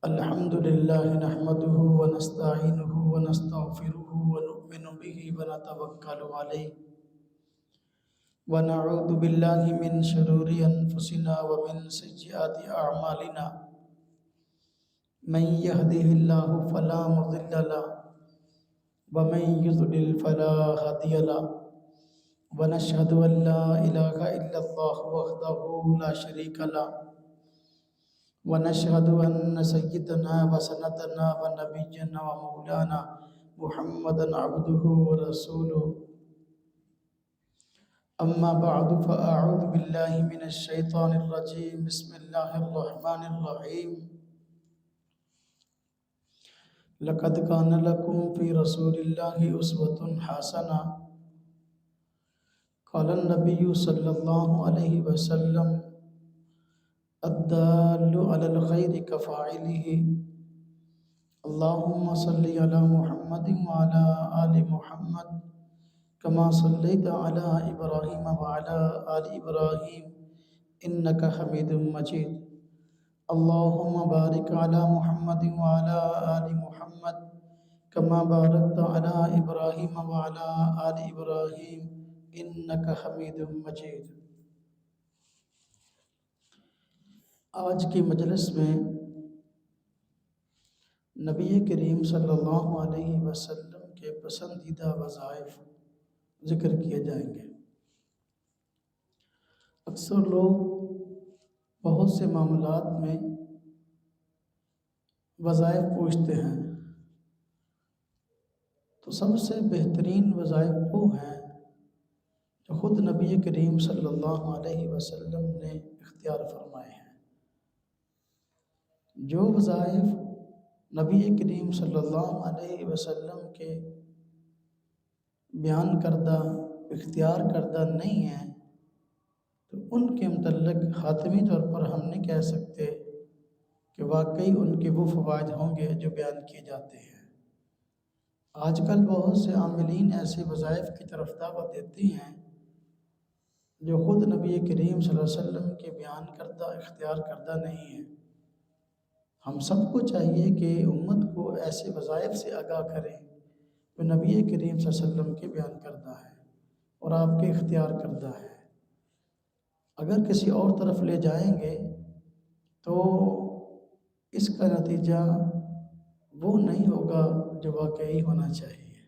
الحمد لله نحمده ونستعينه ونستغفره ونؤمن به ونتوكل عليه ونعوذ بالله من شرور أنفسنا ومن سيئات أعمالنا من يهده الله فلا مضل له ومن يضلل فلا هادي له ونشهد أن لا إله إلا الله وحده لا شريك له ونشهد أن سيدنا وسندنا ونبينا ومولانا محمدا عبده ورسوله أما بعد فأعوذ بالله من الشيطان الرجيم بسم الله الرحمن الرحيم لقد كان لكم في رسول الله أسوة حسنة قال النبي صلى الله عليه وسلم الدال على الخير كفاعله اللهم صل على محمد وعلى آل محمد كما صليت على إبراهيم وعلى آل إبراهيم إنك حميد مجيد اللهم بارك على محمد وعلى آل محمد كما باركت على إبراهيم وعلى آل إبراهيم إنك حميد مجيد۔ آج کی مجلس میں نبی کریم صلی اللہ علیہ وسلم کے پسندیدہ وظائف ذکر کیے جائیں گے۔ اکثر لوگ بہت سے معاملات میں وظائف پوچھتے ہیں، تو سب سے بہترین وظائف وہ ہیں جو خود نبی کریم صلی اللہ علیہ وسلم نے اختیار فرمائے ہیں۔ جو وظائف نبی کریم صلی اللہ علیہ وسلم کے بیان کردہ اختیار کردہ نہیں ہیں، تو ان کے متعلق حتمی طور پر ہم نہیں کہہ سکتے کہ واقعی ان کے وہ فوائد ہوں گے جو بیان کیے جاتے ہیں۔ آج کل بہت سے عاملین ایسے وظائف کی طرف دعوت دیتے ہیں جو خود نبی کریم صلی اللہ علیہ وسلم کے بیان کردہ اختیار کردہ نہیں ہیں۔ ہم سب کو چاہیے کہ امت کو ایسے وظائف سے آگاہ کریں جو نبی کریم صلی اللہ علیہ وسلم کے بیان کردہ ہے اور آپ کے اختیار کردہ ہے۔ اگر کسی اور طرف لے جائیں گے تو اس کا نتیجہ وہ نہیں ہوگا جو واقعی ہونا چاہیے۔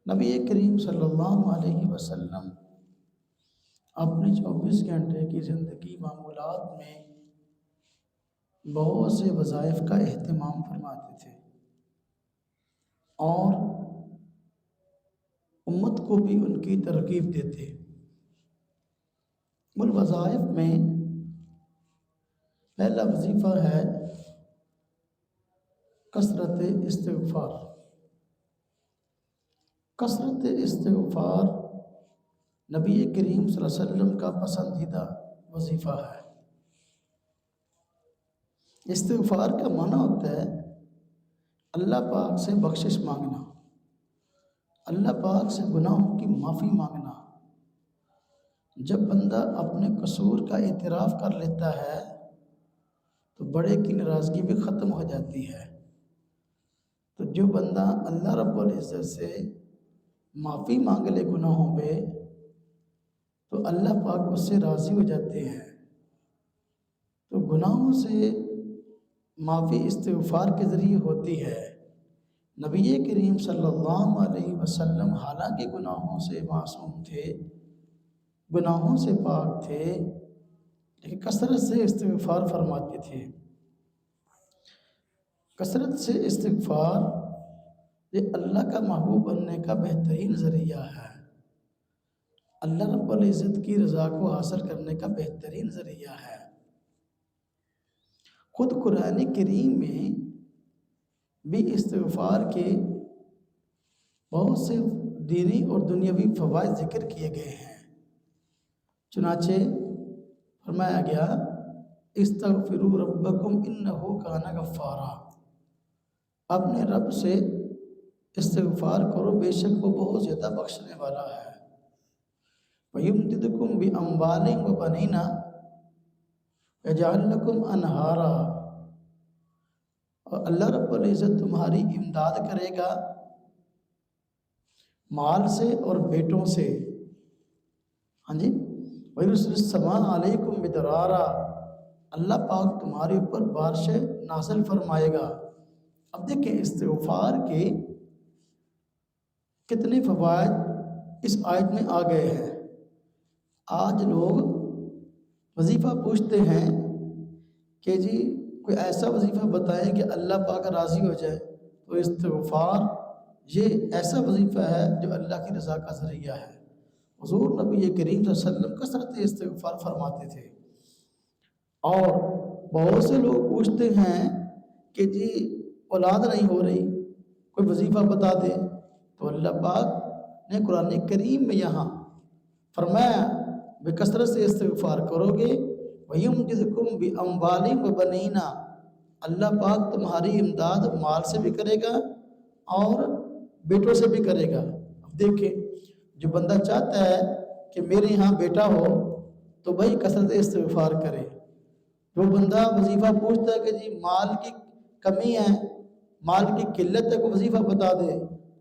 نبی کریم صلی اللہ علیہ وسلم اپنے 24 گھنٹے کی زندگی معمولات میں بہت سے وظائف کا اہتمام فرماتے تھے اور امت کو بھی ان کی ترغیب دیتے۔ ان وظائف میں پہلا وظیفہ ہے کثرت استغفار۔ کثرت استغفار نبی کریم صلی اللہ علیہ وسلم کا پسندیدہ وظیفہ ہے۔ استغفار کا معنی ہوتا ہے اللہ پاک سے بخشش مانگنا، اللہ پاک سے گناہوں کی معافی مانگنا۔ جب بندہ اپنے قصور کا اعتراف کر لیتا ہے تو بڑے کی ناراضگی بھی ختم ہو جاتی ہے۔ تو جو بندہ اللہ رب العزت سے معافی مانگ لے گناہوں پہ تو اللہ پاک اس سے راضی ہو جاتے ہیں۔ تو گناہوں سے معافی استغفار کے ذریعے ہوتی ہے۔ نبی کریم صلی اللہ علیہ وسلم حالانکہ گناہوں سے معصوم تھے، گناہوں سے پاک تھے، لیکن کثرت سے استغفار فرماتے تھے۔ کثرت سے استغفار یہ اللہ کا محبوب بننے کا بہترین ذریعہ ہے، اللہ رب العزت کی رضا کو حاصل کرنے کا بہترین ذریعہ ہے۔ خود قرآن کریم میں بھی استغفار کے بہت سے دینی اور دنیاوی فوائد ذکر کیے گئے ہیں۔ چنانچہ فرمایا گیا استغفروا ربکم انہ کان غفارا، اپنے رب سے استغفار کرو بے شک وہ بہت زیادہ بخشنے والا ہے۔ وَيُمْدِدْكُمْ بِأَمْوَالٍ وَبَنِينَ يَجْعَلْ لَكُمْ أَنْهَارًا، اور اللہ رب العزت تمہاری امداد کرے گا مال سے اور بیٹوں سے۔ ہاں جی، وَيُرْسِلِ السَّمَاءَ عَلَيْكُمْ مِدْرَارًا، اللہ پاک تمہارے اوپر بارشیں نازل فرمائے گا۔ اب دیکھیں استغفار کے کتنے فوائد اس آیت میں آ گئے ہیں۔ آج لوگ وظیفہ پوچھتے ہیں کہ جی کوئی ایسا وظیفہ بتائیں کہ اللہ پاک راضی ہو جائے، تو استغفار یہ ایسا وظیفہ ہے جو اللہ کی رضا کا ذریعہ ہے۔ حضور نبی کریم صلی اللہ علیہ وسلم کثرت استغفار فرماتے تھے، اور بہت سے لوگ پوچھتے ہیں کہ جی اولاد نہیں ہو رہی، کوئی وظیفہ بتا دے، تو اللہ پاک نے قرآن کریم میں یہاں فرمایا بے کثرت سے استغفار کرو گے وَيُمْدِدْكُمْ بِأَمْوَالٍ وَبَنِينَ، اللہ پاک تمہاری امداد مال سے بھی کرے گا اور بیٹوں سے بھی کرے گا۔ اب دیکھیں جو بندہ چاہتا ہے کہ میرے یہاں بیٹا ہو تو بھائی کثرت استغفار کرے۔ جو بندہ وظیفہ پوچھتا ہے کہ جی مال کی کمی ہے، مال کی قلت ہے، کو وظیفہ بتا دے،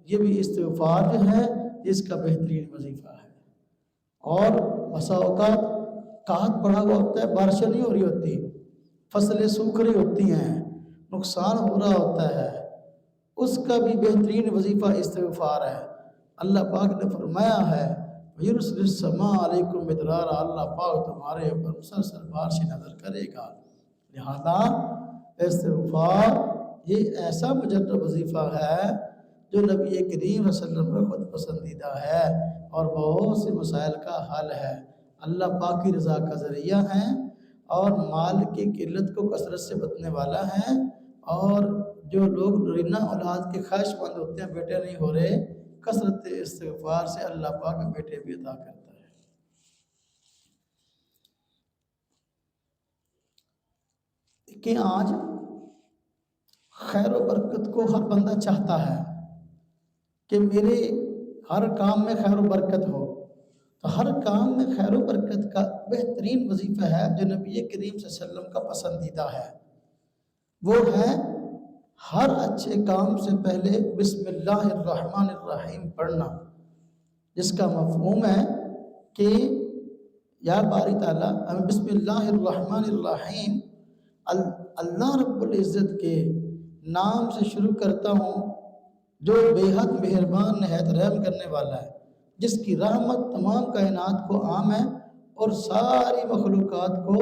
یہ بھی استغفار جو ہے اس کا بہترین وظیفہ ہے۔ اور بسا اوقات قحط پڑا ہوا ہوتا ہے، بارشیں نہیں ہو رہی ہوتی، فصلیں سوکھ رہی ہوتی ہیں، نقصان ہو رہا ہوتا ہے، اس کا بھی بہترین وظیفہ استغفار ہے۔ اللہ پاک نے فرمایا ہے وَيُرْسِلِ السَّمَاءَ عَلَيْكُمْ مِدْرَارًا، اللہ پاک تمہارے اوپر مسلسل بارشیں نازل کرے گا۔ لہذا استغفار یہ ایسا مجرب وظیفہ ہے جو نبی کریم صلی اللہ علیہ وسلم کا خود پسندیدہ ہے اور بہت سے مسائل کا حل ہے، اللہ پاک کی رضا کا ذریعہ ہے، اور مال کی قلت کو کثرت سے بچنے والا ہے۔ اور جو لوگ نرینہ اولاد کے خواہش مند ہوتے ہیں، بیٹے نہیں ہو رہے، کثرت استغفار سے اللہ پاک بیٹے بھی عطا کرتا ہے۔ کہ آج خیر و برکت کو ہر بندہ چاہتا ہے کہ میرے ہر کام میں خیر و برکت ہو، تو ہر کام میں خیر و برکت کا بہترین وظیفہ ہے جو نبی کریم صلی اللہ علیہ وسلم کا پسندیدہ ہے، وہ ہے ہر اچھے کام سے پہلے بسم اللہ الرحمن الرحیم پڑھنا، جس کا مفہوم ہے کہ یا باری تعالیٰ ہمیں بسم اللہ الرحمن الرحیم اللہ رب العزت کے نام سے شروع کرتا ہوں جو بے حد مہربان نہایت رحم کرنے والا ہے، جس کی رحمت تمام کائنات کو عام ہے اور ساری مخلوقات کو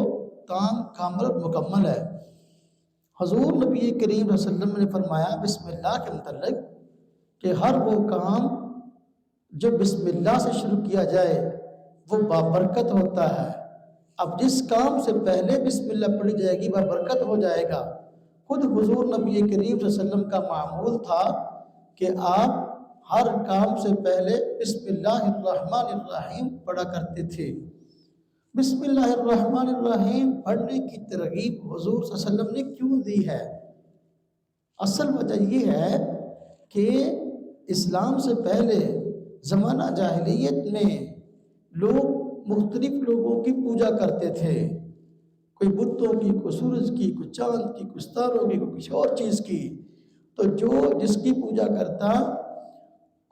تام کامل اور مکمل ہے۔ حضور نبی کریم صلی اللہ علیہ وسلم نے فرمایا بسم اللہ کے متعلق کہ ہر وہ کام جو بسم اللہ سے شروع کیا جائے وہ بابرکت ہوتا ہے۔ اب جس کام سے پہلے بسم اللہ پڑھی جائے گی بابرکت ہو جائے گا۔ خود حضور نبی کریم صلی اللہ علیہ وسلم کا معمول تھا کہ آپ ہر کام سے پہلے بسم اللہ الرحمن الرحیم پڑھا کرتے تھے۔ بسم اللہ الرحمن الرحیم پڑھنے کی ترغیب حضور صلی اللہ علیہ وسلم نے کیوں دی ہے؟ اصل وجہ یہ ہے کہ اسلام سے پہلے زمانہ جاہلیت میں لوگ مختلف لوگوں کی پوجا کرتے تھے، کوئی بتوں کی، کوئی سورج کی، کوئی چاند کی، کوئی ستاروں کی، کوئی کسی اور چیز کی۔ تو جو جس کی پوجا کرتا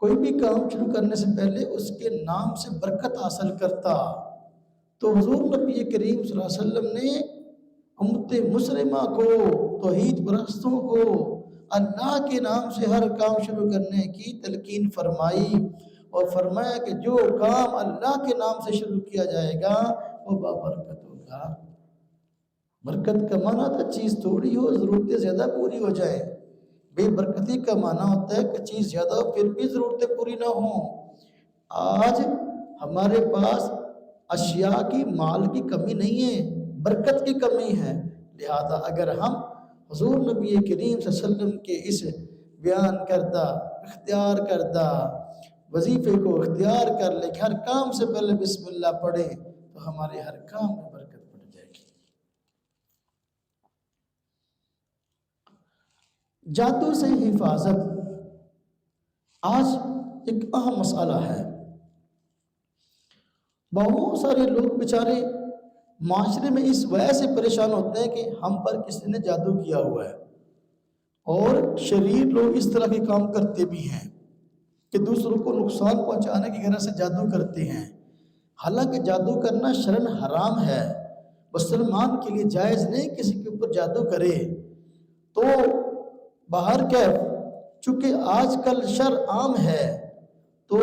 کوئی بھی کام شروع کرنے سے پہلے اس کے نام سے برکت حاصل کرتا۔ تو حضور نبی کریم صلی اللہ علیہ وسلم نے امت مسلمہ کو، توحید پرستوں کو اللہ کے نام سے ہر کام شروع کرنے کی تلقین فرمائی، اور فرمایا کہ جو کام اللہ کے نام سے شروع کیا جائے گا وہ بابرکت ہوگا۔ برکت کا معنی تھا چیز تھوڑی ہو، ضرورتیں زیادہ پوری ہو جائیں۔ بے برکتی کا معنی ہوتا ہے کہ چیز زیادہ ہو پھر بھی ضرورتیں پوری نہ ہوں۔ آج ہمارے پاس اشیاء کی، مال کی کمی نہیں ہے، برکت کی کمی ہے۔ لہذا اگر ہم حضور نبی کریم صلی اللہ علیہ وسلم کے اس بیان کردہ، اختیار کردہ وظیفے کو اختیار کر لیں کہ ہر کام سے پہلے بسم اللہ پڑھیں، تو ہمارے ہر کام میں برکت پڑ جائے گی۔ جادو سے حفاظت آج ایک اہم مسئلہ ہے۔ بہت سارے لوگ بیچارے معاشرے میں اس وجہ سے پریشان ہوتے ہیں کہ ہم پر کسی نے جادو کیا ہوا ہے، اور شریر لوگ اس طرح کے کام کرتے بھی ہیں کہ دوسروں کو نقصان پہنچانے کی غرض سے جادو کرتے ہیں، حالانکہ جادو کرنا شرعاً حرام ہے، مسلمان کے لیے جائز نہیں کسی کے اوپر جادو کرے۔ تو باہر کیف چونکہ آج کل شر عام ہے، تو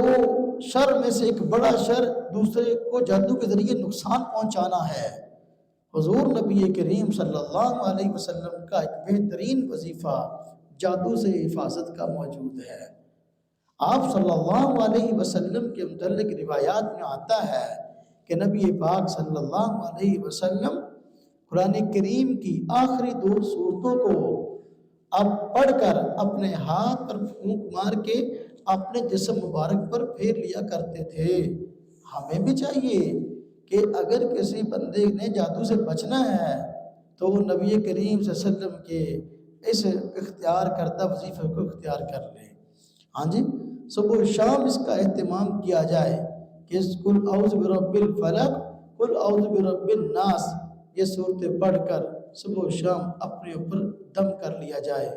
شر میں سے ایک بڑا شر دوسرے کو جادو کے ذریعے نقصان پہنچانا ہے۔ حضور نبی کریم صلی اللہ علیہ وسلم کا ایک بہترین وظیفہ جادو سے حفاظت کا موجود ہے۔ آپ صلی اللہ علیہ وسلم کے متعلق روایات میں آتا ہے کہ نبی پاک صلی اللہ علیہ وسلم قرآن کریم کی آخری 2 سورتوں کو اب پڑھ کر اپنے ہاتھ پر پھونک مار کے اپنے جسم مبارک پر پھیر لیا کرتے تھے۔ ہمیں بھی چاہیے کہ اگر کسی بندے نے جادو سے بچنا ہے تو وہ نبی کریم صلی اللہ علیہ وسلم کے اس اختیار کردہ وظیفے کو اختیار کر لے۔ ہاں جی، صبح و شام اس کا اہتمام کیا جائے کہ قل اعوذ برب الفلق قل اعوذ برب الناس یہ صورتیں پڑھ کر صبح و شام اپنے اوپر دم کر لیا جائے۔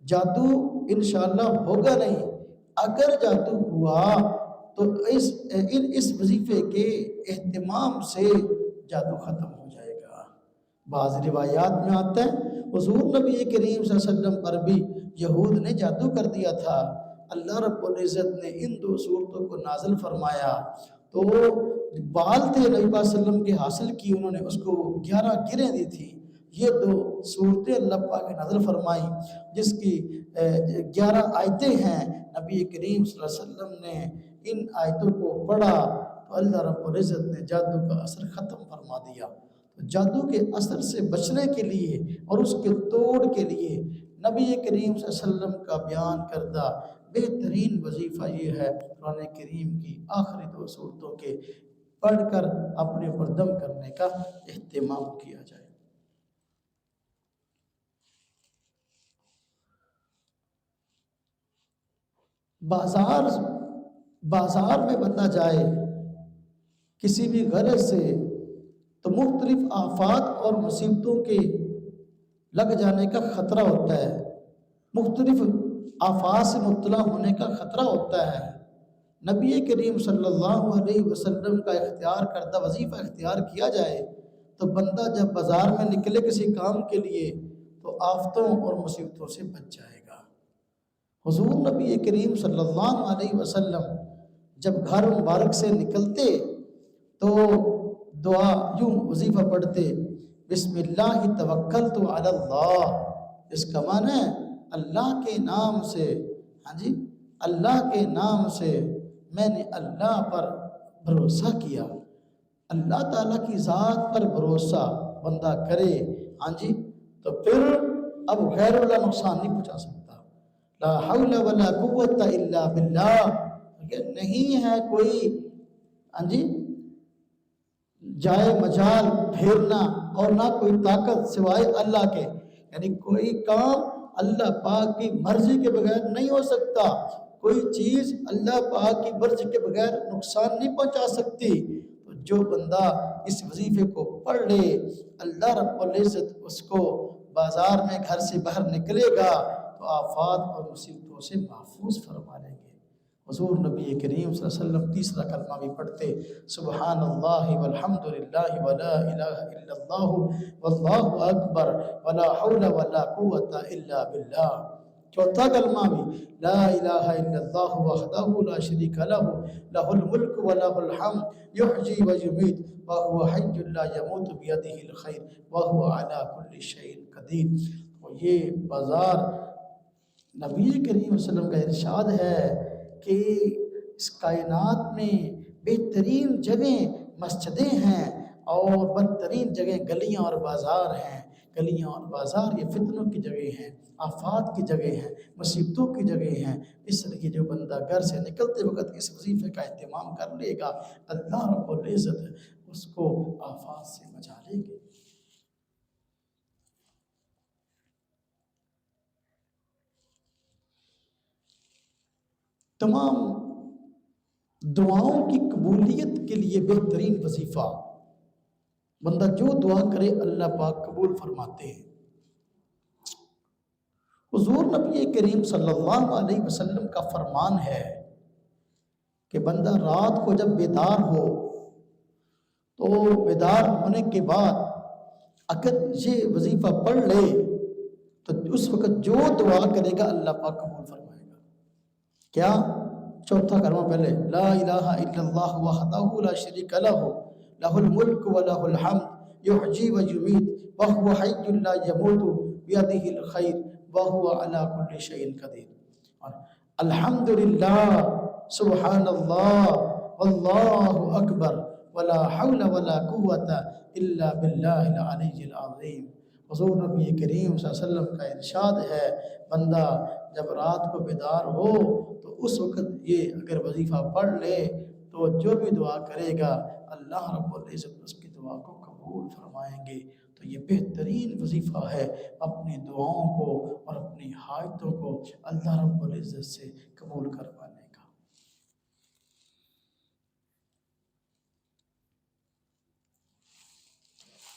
جادو انشاءاللہ ہوگا نہیں، اگر جادو ہوا تو اس وظیفے کے اہتمام سے جادو ختم ہو جائے گا۔ بعض روایات میں آتا ہے حضور نبی کریم صلی اللہ علیہ وسلم پر بھی یہود نے جادو کر دیا تھا، اللہ رب العزت نے ان 2 صورتوں کو نازل فرمایا، تو بال تھے نبی صلی اللہ علیہ وسلم کے حاصل کی، انہوں نے اس کو 11 گریں دی تھی۔ یہ 2 صورتیں اللہ پاک نے نازل فرمائی جس کی 11 آیتیں ہیں۔ نبی کریم صلی اللہ علیہ وسلم نے ان آیتوں کو پڑھا تو اللہ رب العزت نے جادو کا اثر ختم فرما دیا۔ تو جادو کے اثر سے بچنے کے لیے اور اس کے توڑ کے لیے نبی کریم صلی اللہ علیہ وسلم کا بیان کردہ بہترین وظیفہ یہ ہے قرآن کریم کی آخری 2 صورتوں کے پڑھ کر اپنے اوپر دم کرنے کا اہتمام کیا جائے۔ بازار میں بندہ جائے کسی بھی غرض سے تو مختلف آفات اور مصیبتوں کے لگ جانے کا خطرہ ہوتا ہے، مختلف آفات سے مبتلا ہونے کا خطرہ ہوتا ہے۔ نبی کریم صلی اللہ علیہ وسلم کا اختیار کردہ وظیفہ اختیار کیا جائے تو بندہ جب بازار میں نکلے کسی کام کے لیے تو آفتوں اور مصیبتوں سے بچ جائے گا۔ حضور نبی کریم صلی اللہ علیہ وسلم جب گھر مبارک سے نکلتے تو دعا یوں وظیفہ پڑھتے، بسم اللہ توکلت علی اللہ، اس کا معنی ہے اللہ کے نام سے، ہاں جی، اللہ کے نام سے میں نے اللہ پر بھروسہ کیا۔ اللہ تعالیٰ کی ذات پر بھروسہ بندہ کرے، ہاں جی، تو پھر اب غیر اللہ نقصان نہیں پہنچا سکتا۔ لا حول ولا قوت الا باللہ، نہیں ہے کوئی ہاں جی جائے مجال پھیرنا اور نہ کوئی طاقت سوائے اللہ کے، یعنی کوئی کام اللہ پاک کی مرضی کے بغیر نہیں ہو سکتا، کوئی چیز اللہ پاک کی مرضی کے بغیر نقصان نہیں پہنچا سکتی۔ تو جو بندہ اس وظیفے کو پڑھ لے اللہ رب العزت اس کو بازار میں گھر سے باہر نکلے گا تو آفات اور مصیبتوں سے محفوظ فرما لیں گے۔ حضور نبی کریم صلی اللہ علیہ وسلم تیسرا کلمہ بھی پڑھتے، سبحان اللہ والحمد للہ ولا الہ الا اللہ واللہ اکبر ولا حول ولا قوت الا باللہ۔ چوتھا کلمہ بھی لا الہ الا اللہ وحدہ لا شریک لہ لہ الملک ولہ الحمد یحیی ویمیت وہو حی لا یموت بیدہ الخیر وہو علی کل شیء قدیر۔ تو یہ بازار نبی کریم صلی اللہ علیہ وسلم کا ارشاد ہے کہ اس کائنات میں بہترین جگہیں مسجدیں ہیں اور بدترین جگہیں گلیاں اور بازار ہیں۔ گلیاں اور بازار یہ فتنوں کی جگہ ہیں، آفات کی جگہ ہیں، مصیبتوں کی جگہ ہیں۔ اس لیے جو بندہ گھر سے نکلتے وقت اس وظیفے کا اہتمام کر لے گا اللہ رب العزت اس کو آفات سے بچا لیں گے۔ تمام دعاؤں کی قبولیت کے لیے بہترین وظیفہ، بندہ جو دعا کرے اللہ پاک قبول فرماتے ہیں۔ حضور نبی کریم صلی اللہ علیہ وسلم کا فرمان ہے کہ بندہ رات کو جب بیدار ہو تو بیدار ہونے کے بعد اگر یہ وظیفہ پڑھ لے تو اس وقت جو دعا کرے گا اللہ پاک قبول فرمائے گا۔ کیا؟ چوتھا کلمہ پہلے، لا الہ الا اللہ وحدہ لا شریک لہ لہ الملک و لہ الحمد یحیی و یمیت وہو حی لا یموت بیدہ الخیر وہو علی کل شیء قدیر، اور الحمدللہ سبحان اللہ واللہ اکبر ولا حول ولا قوت الا باللہ العلی العظیم۔ حضور نبی کریم صلی اللہ علیہ وسلم کا ارشاد ہے بندہ جب رات کو بیدار ہو تو اس وقت یہ اگر وظیفہ پڑھ لے تو جو بھی دعا کرے گا اللہ رب العزت اس کی دعا کو قبول فرمائیں گے۔ تو یہ بہترین وظیفہ ہے اپنی دعاؤں کو اور اپنی حاجتوں کو اللہ رب العزت سے قبول کروانے کا۔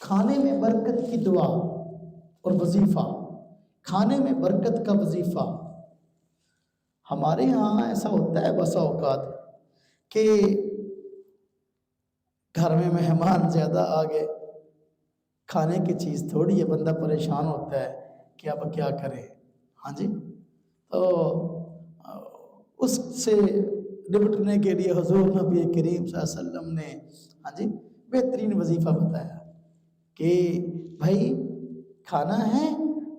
کھانے میں برکت کی دعا اور وظیفہ، کھانے میں برکت کا وظیفہ۔ ہمارے ہاں ایسا ہوتا ہے بسا اوقات کہ گھر میں مہمان زیادہ آ گئے، کھانے کی چیز تھوڑی ہے، بندہ پریشان ہوتا ہے کہ اب کیا کرے۔ ہاں جی، تو اس سے نپٹنے کے لیے حضور نبی کریم صلی اللہ علیہ وسلم نے ہاں جی بہترین وظیفہ بتایا کہ بھائی کھانا ہے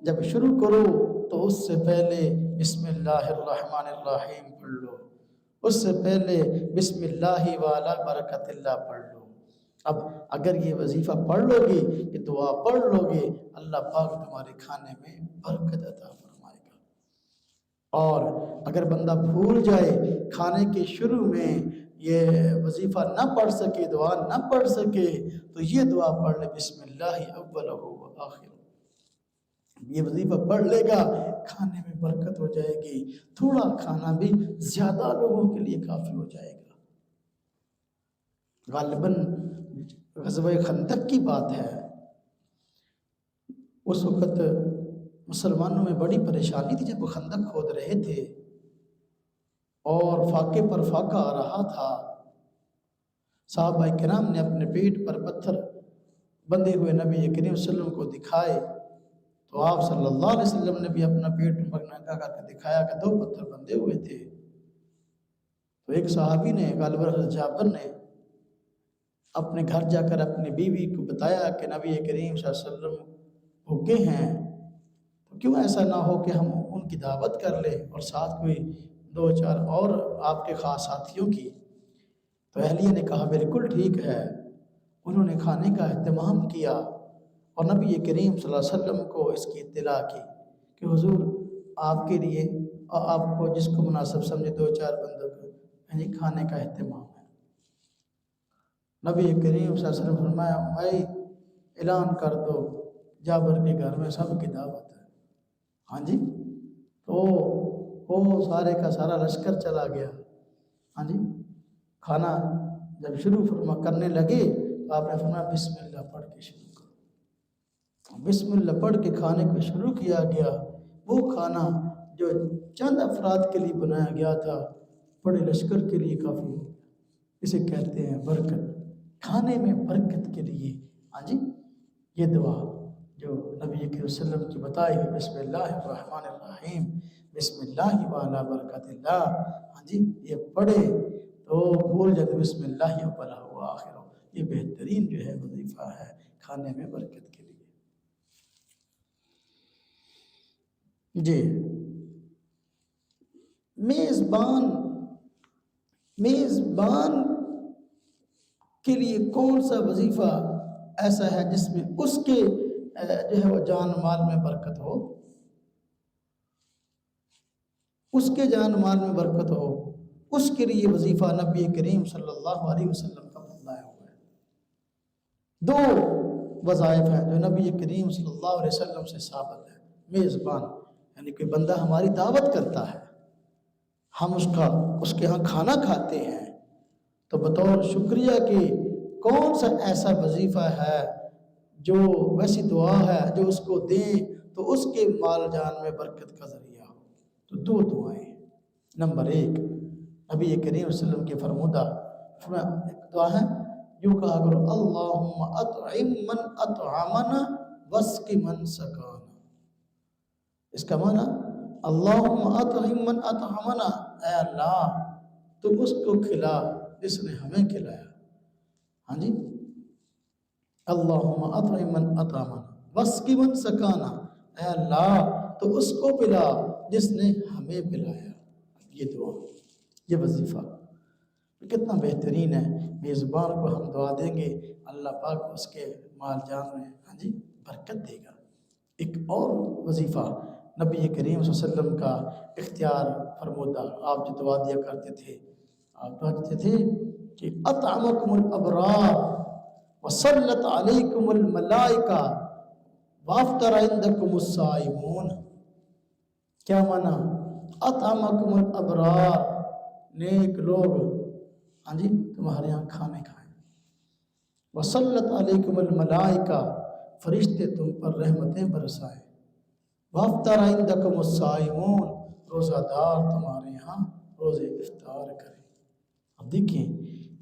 جب شروع کرو تو اس سے پہلے بسم اللہ الرحمن الرحیم پڑھ لو، اس سے پہلے بسم اللہ والا برکت اللہ پڑھ لو۔ اب اگر یہ وظیفہ پڑھ لو گے، یہ دعا پڑھ لو گے، اللہ پاک تمہارے کھانے میں برکت عطا فرمائے گا۔ اور اگر بندہ بھول جائے کھانے کے شروع میں یہ وظیفہ نہ پڑھ سکے، دعا نہ پڑھ سکے، تو یہ دعا پڑھ لے بسم اللہ اولہ و آخر، یہ وظیفہ پڑھ لے گا، کھانے میں برکت ہو جائے گی، تھوڑا کھانا بھی زیادہ لوگوں کے لیے کافی ہو جائے گا۔ غالباً غزوہ خندق کی بات ہے، اس وقت مسلمانوں میں بڑی پریشانی تھی جب وہ خندق کھود رہے تھے اور فاقے پر فاقہ آ رہا تھا۔ صحابہ کرام نے اپنے پیٹ پر پتھر بندھے ہوئے نبی کریم صلی اللہ علیہ وسلم کو دکھائے تو آپ صلی اللہ علیہ وسلم نے بھی اپنا پیٹ ننگا کر کے دکھایا کہ 2 پتھر بندھے ہوئے تھے۔ تو ایک صحابی نے غالباً جابر نے اپنے گھر جا کر اپنی بیوی کو بتایا کہ نبی کریم صلی اللہ علیہ وسلم بھوکے ہیں، تو کیوں ایسا نہ ہو کہ ہم ان کی دعوت کر لیں اور ساتھ کوئی 2-4 اور آپ کے خاص ساتھیوں کی۔ تو اہلیہ نے کہا بالکل ٹھیک ہے۔ انہوں نے کھانے کا اہتمام کیا اور نبی کریم صلی اللہ علیہ وسلم کو اس کی اطلاع کی کہ حضور آپ کے لیے اور آپ کو جس کو مناسب سمجھے 2-4 بندوں کو یعنی کھانے کا اہتمام ہے۔ نبی کریم صلی اللہ علیہ وسلم فرمایا بھائی اعلان کر دو جابر کے گھر میں سب کی دعوت ہے۔ ہاں جی، تو وہ سارے کا سارا لشکر چلا گیا۔ ہاں جی، کھانا جب شروع کرنے لگے تو آپ نے فرمایا بسم اللہ پڑھ کے شروع کرو۔ بسم اللہ پڑھ کے کھانے کو شروع کیا گیا۔ وہ کھانا جو چند افراد کے لیے بنایا گیا تھا بڑے لشکر کے لیے کافی ہو گیا۔ اسے کہتے ہیں برکت، کھانے میں برکت کے لیے ہاں جی یہ دعا جو نبی کریم صلی اللہ علیہ وسلم کی بتائی ہوئی بسم اللہ الرحمن الرحیم بسم اللہ وعلی برکت اللہ، ہاں جی یہ پڑھے تو بھول جاتے بسم اللہ اولہ و آخر، یہ بہترین جو ہے وظیفہ ہے کھانے میں برکت کے لیے۔ جی، میزبان کے لیے کون سا وظیفہ ایسا ہے جس میں اس کے جو ہے وہ جان مال میں برکت ہو، اس کے جان مال میں برکت ہو، اس کے لیے وظیفہ نبی کریم صلی اللہ علیہ وسلم کا بتلایا ہوا ہے۔ 2 وظائف ہیں جو نبی کریم صلی اللہ علیہ وسلم سے ثابت ہے۔ میزبان یعنی کہ بندہ ہماری دعوت کرتا ہے، ہم اس کے ہاں کھانا کھاتے ہیں، تو بطور شکریہ کہ کون سا ایسا وظیفہ ہے جو ویسی دعا ہے جو اس کو دیں تو اس کے مال جان میں برکت کا ذریعہ ہو۔ تو دو دعائیں، نمبر ایک نبی کریم صلی اللہ علیہ وسلم کے فرمودہ ایک دعا ہے جو کہا کرو اللہم اطعم من اطعمنا واسق من سقانا۔ اس کا معنی اللہم اطعم من اطعمنا، اے اللہ تم اس کو کھلا جس نے ہمیں کھلایا، ہاں جی، اللہم اطعم من اطعمنا واسق من سقانا، اے اللہ تو اس کو پلا جس نے ہمیں پلایا۔ یہ دعا، یہ وظیفہ کتنا بہترین ہے۔ میزبان کو ہم دعا دیں گے، اللہ پاک اس کے مال جان میں ہاں جی برکت دے گا۔ ایک اور وظیفہ نبی کریم صلی اللہ علیہ وسلم کا اختیار فرمودہ، آپ جو دعا دیا کرتے تھے، آپ دعا دیتے تھے کہ اطعمکم الابرار وصلت علیکم الملائکہ وافطر عندکم الصائمون۔ کیا معنی؟ اطعمکم الابرار، نیک لوگ ہاں جی تمہارے یہاں کھانے کھائیں، وصلت علیکم الملائکہ، فرشتے تم پر رحمتیں برسائیں، وافطر عندکم الصائمون، روزہ دار تمہارے یہاں روزے افطار کریں۔ اب دیکھیں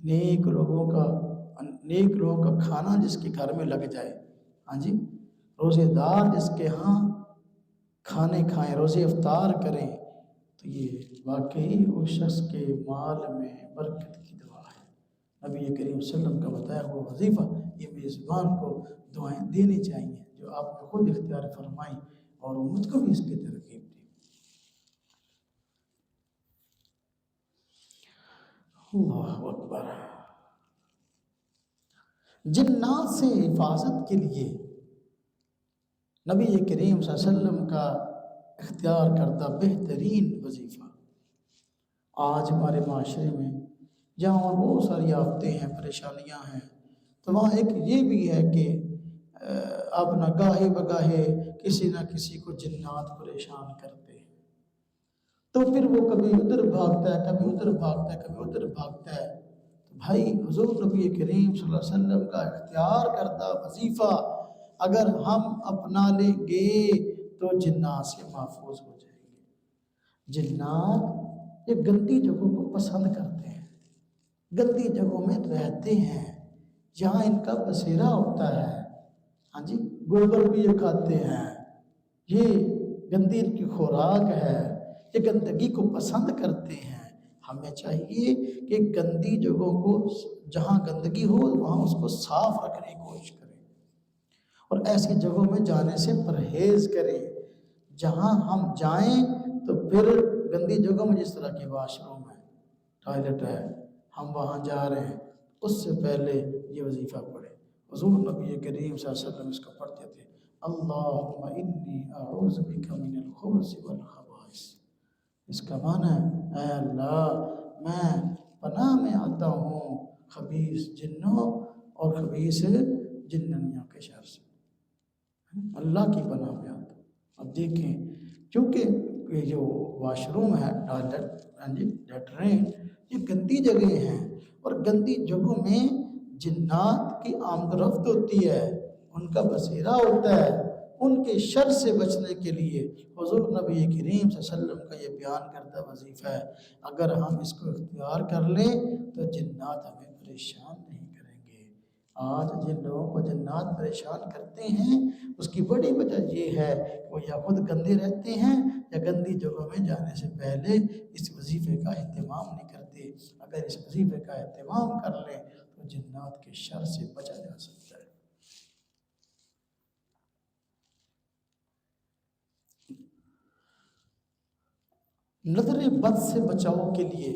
نیک لوگوں کا کھانا جس کے گھر میں لگ جائے، ہاں جی روزے دار جس کے ہاں کھانے کھائیں، روزے افطار کریں، تو یہ واقعی اس شخص کے مال میں برکت کی دعا ہے۔ نبی کریم صلی اللہ علیہ وسلم کا بتایا ہوا وظیفہ، یہ میزبان کو دعائیں دینی چاہیے جو آپ نے خود اختیار فرمائی، اور مجھ کو بھی اس کی ترغیب دی۔ اللہ اکبر۔ جنات سے حفاظت کے لیے نبی کریم صلی اللہ علیہ وسلم کا اختیار کردہ بہترین وظیفہ، آج ہمارے معاشرے میں جہاں بہت ساری آفتیں ہیں، پریشانیاں ہیں، تو وہاں ایک یہ بھی ہے کہ اپنا گاہے بگاہے کسی نہ کسی کو جنات پریشان کرتے ہیں، تو پھر وہ کبھی ادھر بھاگتا ہے، کبھی ادھر بھاگتا ہے، کبھی ادھر بھاگتا ہے۔ تو بھائی حضور نبی کریم صلی اللہ علیہ وسلم کا اختیار کردہ وظیفہ اگر ہم اپنا لیں گے تو جنات سے محفوظ ہو جائیں گے۔ جنات یہ گندی جگہوں کو پسند کرتے ہیں، گندی جگہوں میں رہتے ہیں، جہاں ان کا بسیرا ہوتا ہے، ہاں جی گوبر بھی یہ کھاتے ہیں، یہ گندی ان کی خوراک ہے، یہ گندگی کو پسند کرتے ہیں۔ ہمیں چاہیے کہ گندی جگہوں کو، جہاں گندگی ہو وہاں اس کو صاف رکھنے کی کوشش کریں، اور ایسی جگہوں میں جانے سے پرہیز کریں۔ جہاں ہم جائیں تو پھر گندی جگہوں میں، جس طرح کے واش روم ہے، ٹوائلٹ ہے، ہم وہاں جا رہے ہیں، اس سے پہلے یہ وظیفہ پڑھیں۔ حضور نبی کریم صلی اللہ علیہ وسلم اس کو پڑھتے تھے، اللہم انی اعوذ بک من الخبث والخبائث۔ اس کا معنی ہے اے اللہ میں پناہ میں آتا ہوں خبیث جنوں اور خبیث جننیوں کے شر سے، اللہ کی پناہ میں آتا ہوں۔ اب دیکھیں کیونکہ یہ جو واش روم ہے، ٹوائلٹ لیٹرین، یہ گندی جگہیں ہیں، اور گندی جگہوں میں جنات کی آمد و رفت ہوتی ہے، ان کا بسیرا ہوتا ہے۔ ان کے شر سے بچنے کے لیے حضور نبی کریم صلی اللہ علیہ وسلم کا یہ بیان کردہ وظیفہ ہے، اگر ہم اس کو اختیار کر لیں تو جنات ہمیں پریشان نہیں کریں گے۔ آج جن لوگوں کو جنات پریشان کرتے ہیں اس کی بڑی وجہ یہ ہے کہ وہ یا خود گندے رہتے ہیں یا گندی جگہوں میں جانے سے پہلے اس وظیفے کا اہتمام نہیں کرتے۔ اگر اس وظیفے کا اہتمام کر لیں تو جنات کے شر سے بچا جا سکتا ہے۔ نظر بد سے بچاؤ کے لیے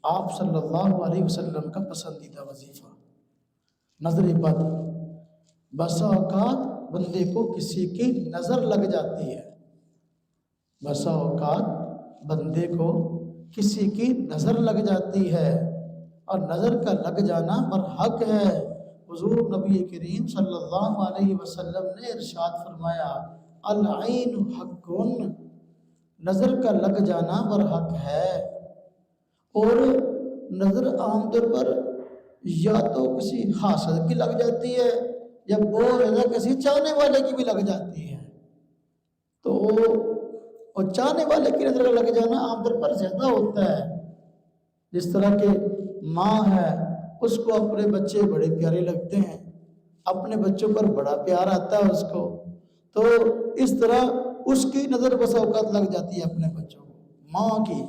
آپ صلی اللہ علیہ وسلم کا پسندیدہ وظیفہ نظر بد۔ بسا اوقات بندے کو کسی کی نظر لگ جاتی ہے، بسا اوقات بندے کو کسی کی نظر لگ جاتی ہے، اور نظر کا لگ جانا برحق ہے۔ حضور نبی کریم صلی اللہ علیہ وسلم نے ارشاد فرمایا العین حق، نظر کا لگ جانا برحق ہے، اور نظر عام طور پر یا تو کسی حاسد کی لگ جاتی ہے یا بہت زیادہ کسی چاہنے والے کی بھی لگ جاتی ہے۔ تو وہ چاہنے والے کی نظر لگ جانا عام طور پر زیادہ ہوتا ہے، اور چاہنے والے کی نظر لگ جانا عام طور پر زیادہ ہوتا ہے۔ جس طرح کہ ماں ہے، اس کو اپنے بچے بڑے پیارے لگتے ہیں، اپنے بچوں پر بڑا پیار آتا ہے اس کو، تو اس طرح اس کی نظر بسا اوقات لگ جاتی ہے اپنے بچوں کو، ماں کی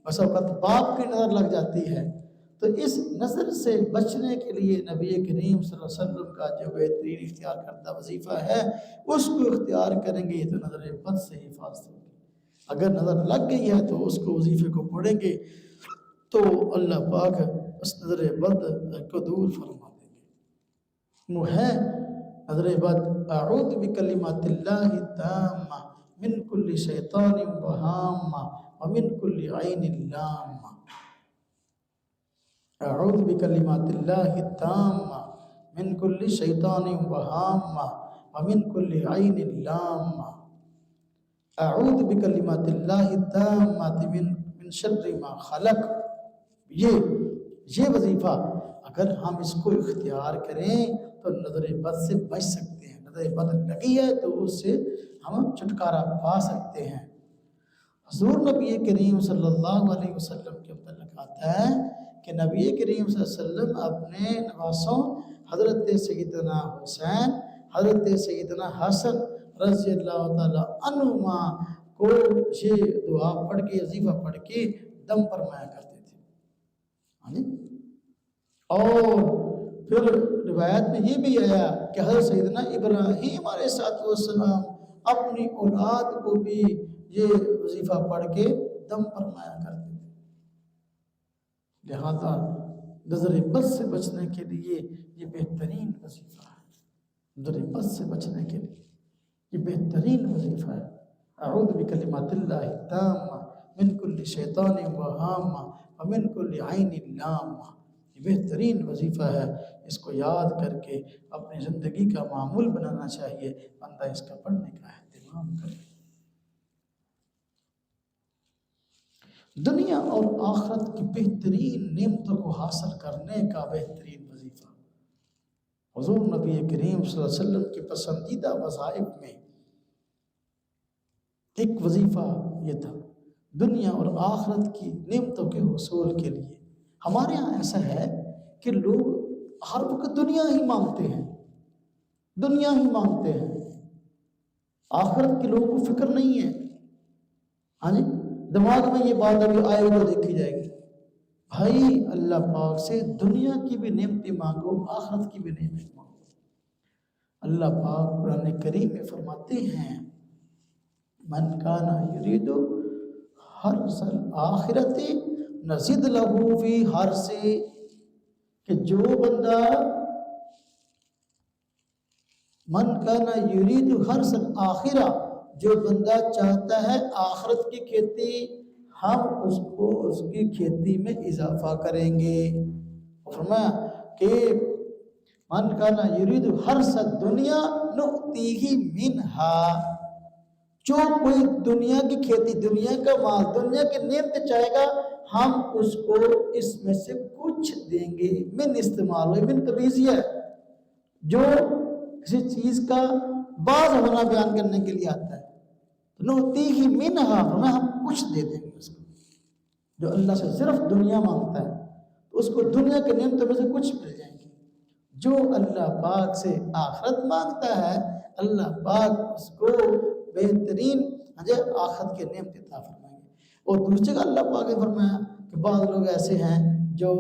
بسا اوقات باپ کی نظر لگ جاتی ہے۔ تو اس نظر سے بچنے کے لیے نبی کریم صلی اللہ علیہ وسلم کا جو بہترین اختیار کردہ وظیفہ ہے اس کو اختیار کریں گے تو نظر بد سے حفاظت ہوگی۔ اگر نظر لگ گئی ہے تو اس کو وظیفے کو پڑھیں گے تو اللہ پاک اس نظر بد کو دور فرما دیں گے۔ وہ ہے نظر بد، اعوذ بکلمات اللہ التامہ من کل شیطان وہامہ ومن کل عین لامہ۔ اعوذ بکلمات اللہ التامہ من کل شیطان وہامہ ومن کل عین لامہ۔ اعوذ بکلمات اللہ التامہ من شر ما خلق۔ یہ وظیفہ اگر ہم اس کو اختیار کریں تو نظر بد سے بچ سکتے ہیں، نظر بد لگی ہے تو اس سے ہم چھٹکارا پا سکتے ہیں۔ حضور نبی کریم صلی اللہ علیہ وسلم کے متعلق آتا ہے کہ نبی کریم صلی اللہ علیہ وسلم اپنے نواسوں حضرت سیدنا حسین، حضرت سیدنا حسن رضی اللہ تعالیٰ عنہما کو یہ دعا پڑھ کے، وظیفہ پڑھ کے دم فرمایا کرتے تھے۔ اور پھر روایت میں یہ بھی آیا کہ حضرت سیدنا ابراہیم علیہ السلام اپنی اولاد کو بھی یہ وظیفہ پڑھ کے دم فرمایا کرتے تھے۔ لہذا نظر بد سے بچنے کے لیے یہ بہترین وظیفہ ہے، نظر بد سے بچنے کے لیے یہ بہترین وظیفہ ہے۔ اعوذ بکلمات اللہ التامہ من کل شیطان وہامہ ومن کل عین لامہ۔ یہ بہترین وظیفہ ہے، اس کو یاد کر کے اپنی زندگی کا معمول بنانا چاہیے، بندہ اس کا پڑھنے کا اہتمام کرے۔ دنیا اور آخرت کی بہترین نعمتوں کو حاصل کرنے کا بہترین وظیفہ، حضور نبی کریم صلی اللہ علیہ وسلم کے پسندیدہ وظائف میں ایک وظیفہ یہ تھا، دنیا اور آخرت کی نعمتوں کے حصول کے لیے۔ ہمارے ہاں ایسا ہے کہ لوگ ہر وقت دنیا ہی مانگتے ہیں، دنیا ہی مانگتے ہیں، آخرت کے لوگوں کو فکر نہیں ہے۔ ہاں جی، دماغ میں یہ بات ابھی آئے تو دیکھی جائے گی۔ بھائی اللہ پاک سے دنیا کی بھی نعمتیں مانگو، آخرت کی بھی نعمت مانگو۔ اللہ پاک قرآن کریم میں فرماتے ہیں من کان یرید حرث الآخرۃ نزد لہ فی حرثہ، کہ جو بندہ من کان یرید حرث الآخرہ، جو بندہ چاہتا ہے آخرت کی کھیتی، ہم اس کو اس کی کھیتی میں اضافہ کریں گے۔ فرمایا کہ من کان یرید حرث الدنیا نؤتیہ منہا، جو کوئی دنیا کی کھیتی، دنیا کا مال، دنیا کی نعمت چاہے گا، ہم اس کو اس میں سے کچھ دیں گے۔ من استعمال ہوئی، من تبعیضیہ، جو کسی چیز کا بعض ہونا بیان کرنے کے لیے آتا ہے۔ نؤتیہ منہا، ہم کچھ دے دیں گے اس کو۔ جو اللہ سے صرف دنیا مانگتا ہے تو اس کو دنیا کے نعمتوں میں سے کچھ مل جائیں گے۔ جو اللہ پاک سے آخرت مانگتا ہے، اللہ پاک اس کو بہترین آخرت کے نعمت عطا فرمائیں گے۔ اور دوسری جگہ اللہ پاک نے فرمایا کہ بعض لوگ ایسے ہیں جو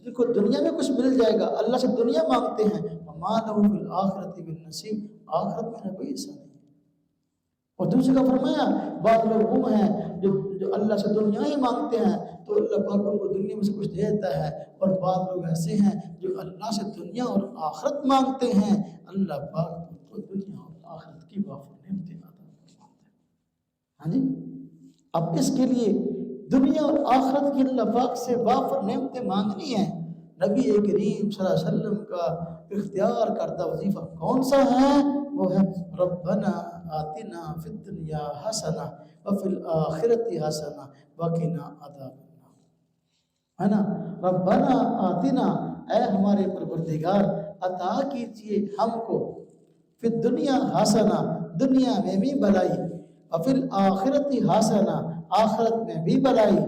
جن کو دنیا میں کچھ مل جائے گا، اللہ سے دنیا مانگتے ہیں، وما لہ فی الآخرۃ من نصیب، آخرت میں کوئی حصہ نہیں۔ اور دوسری جگہ فرمایا بعض لوگ وہ ہیں جو اللہ سے دنیا ہی مانگتے ہیں تو اللہ پاک ان کو دنیا میں سے کچھ دیتا ہے، اور بعض لوگ ایسے ہیں جو اللہ سے دنیا اور آخرت مانگتے ہیں، اللہ پاک ان کو دنیا اور آخرت کی وافر نعمتیں عطا فرماتے ہیں۔ ہاں جی، اب اس کے لیے دنیا اور آخرت کی اللہ پاک سے وافر نعمتیں مانگنی ہیں۔ نبی کریم صلی اللہ علیہ وسلم کا اختیار کردہ وظیفہ کون سا ہے؟ وہ ہے ربنا آتنا فی الدنیا حسنہ وفی الآخرۃ حسنہ وقنا عذاب النار، ہے نا؟ ربنا آتنا، اے ہمارے پروردگار عطا کیجئے ہم کو، فی الدنیا حسنہ، دنیا میں بھی بلائی، وفی الآخرت حسنہ، آخرت میں بھی بلائی،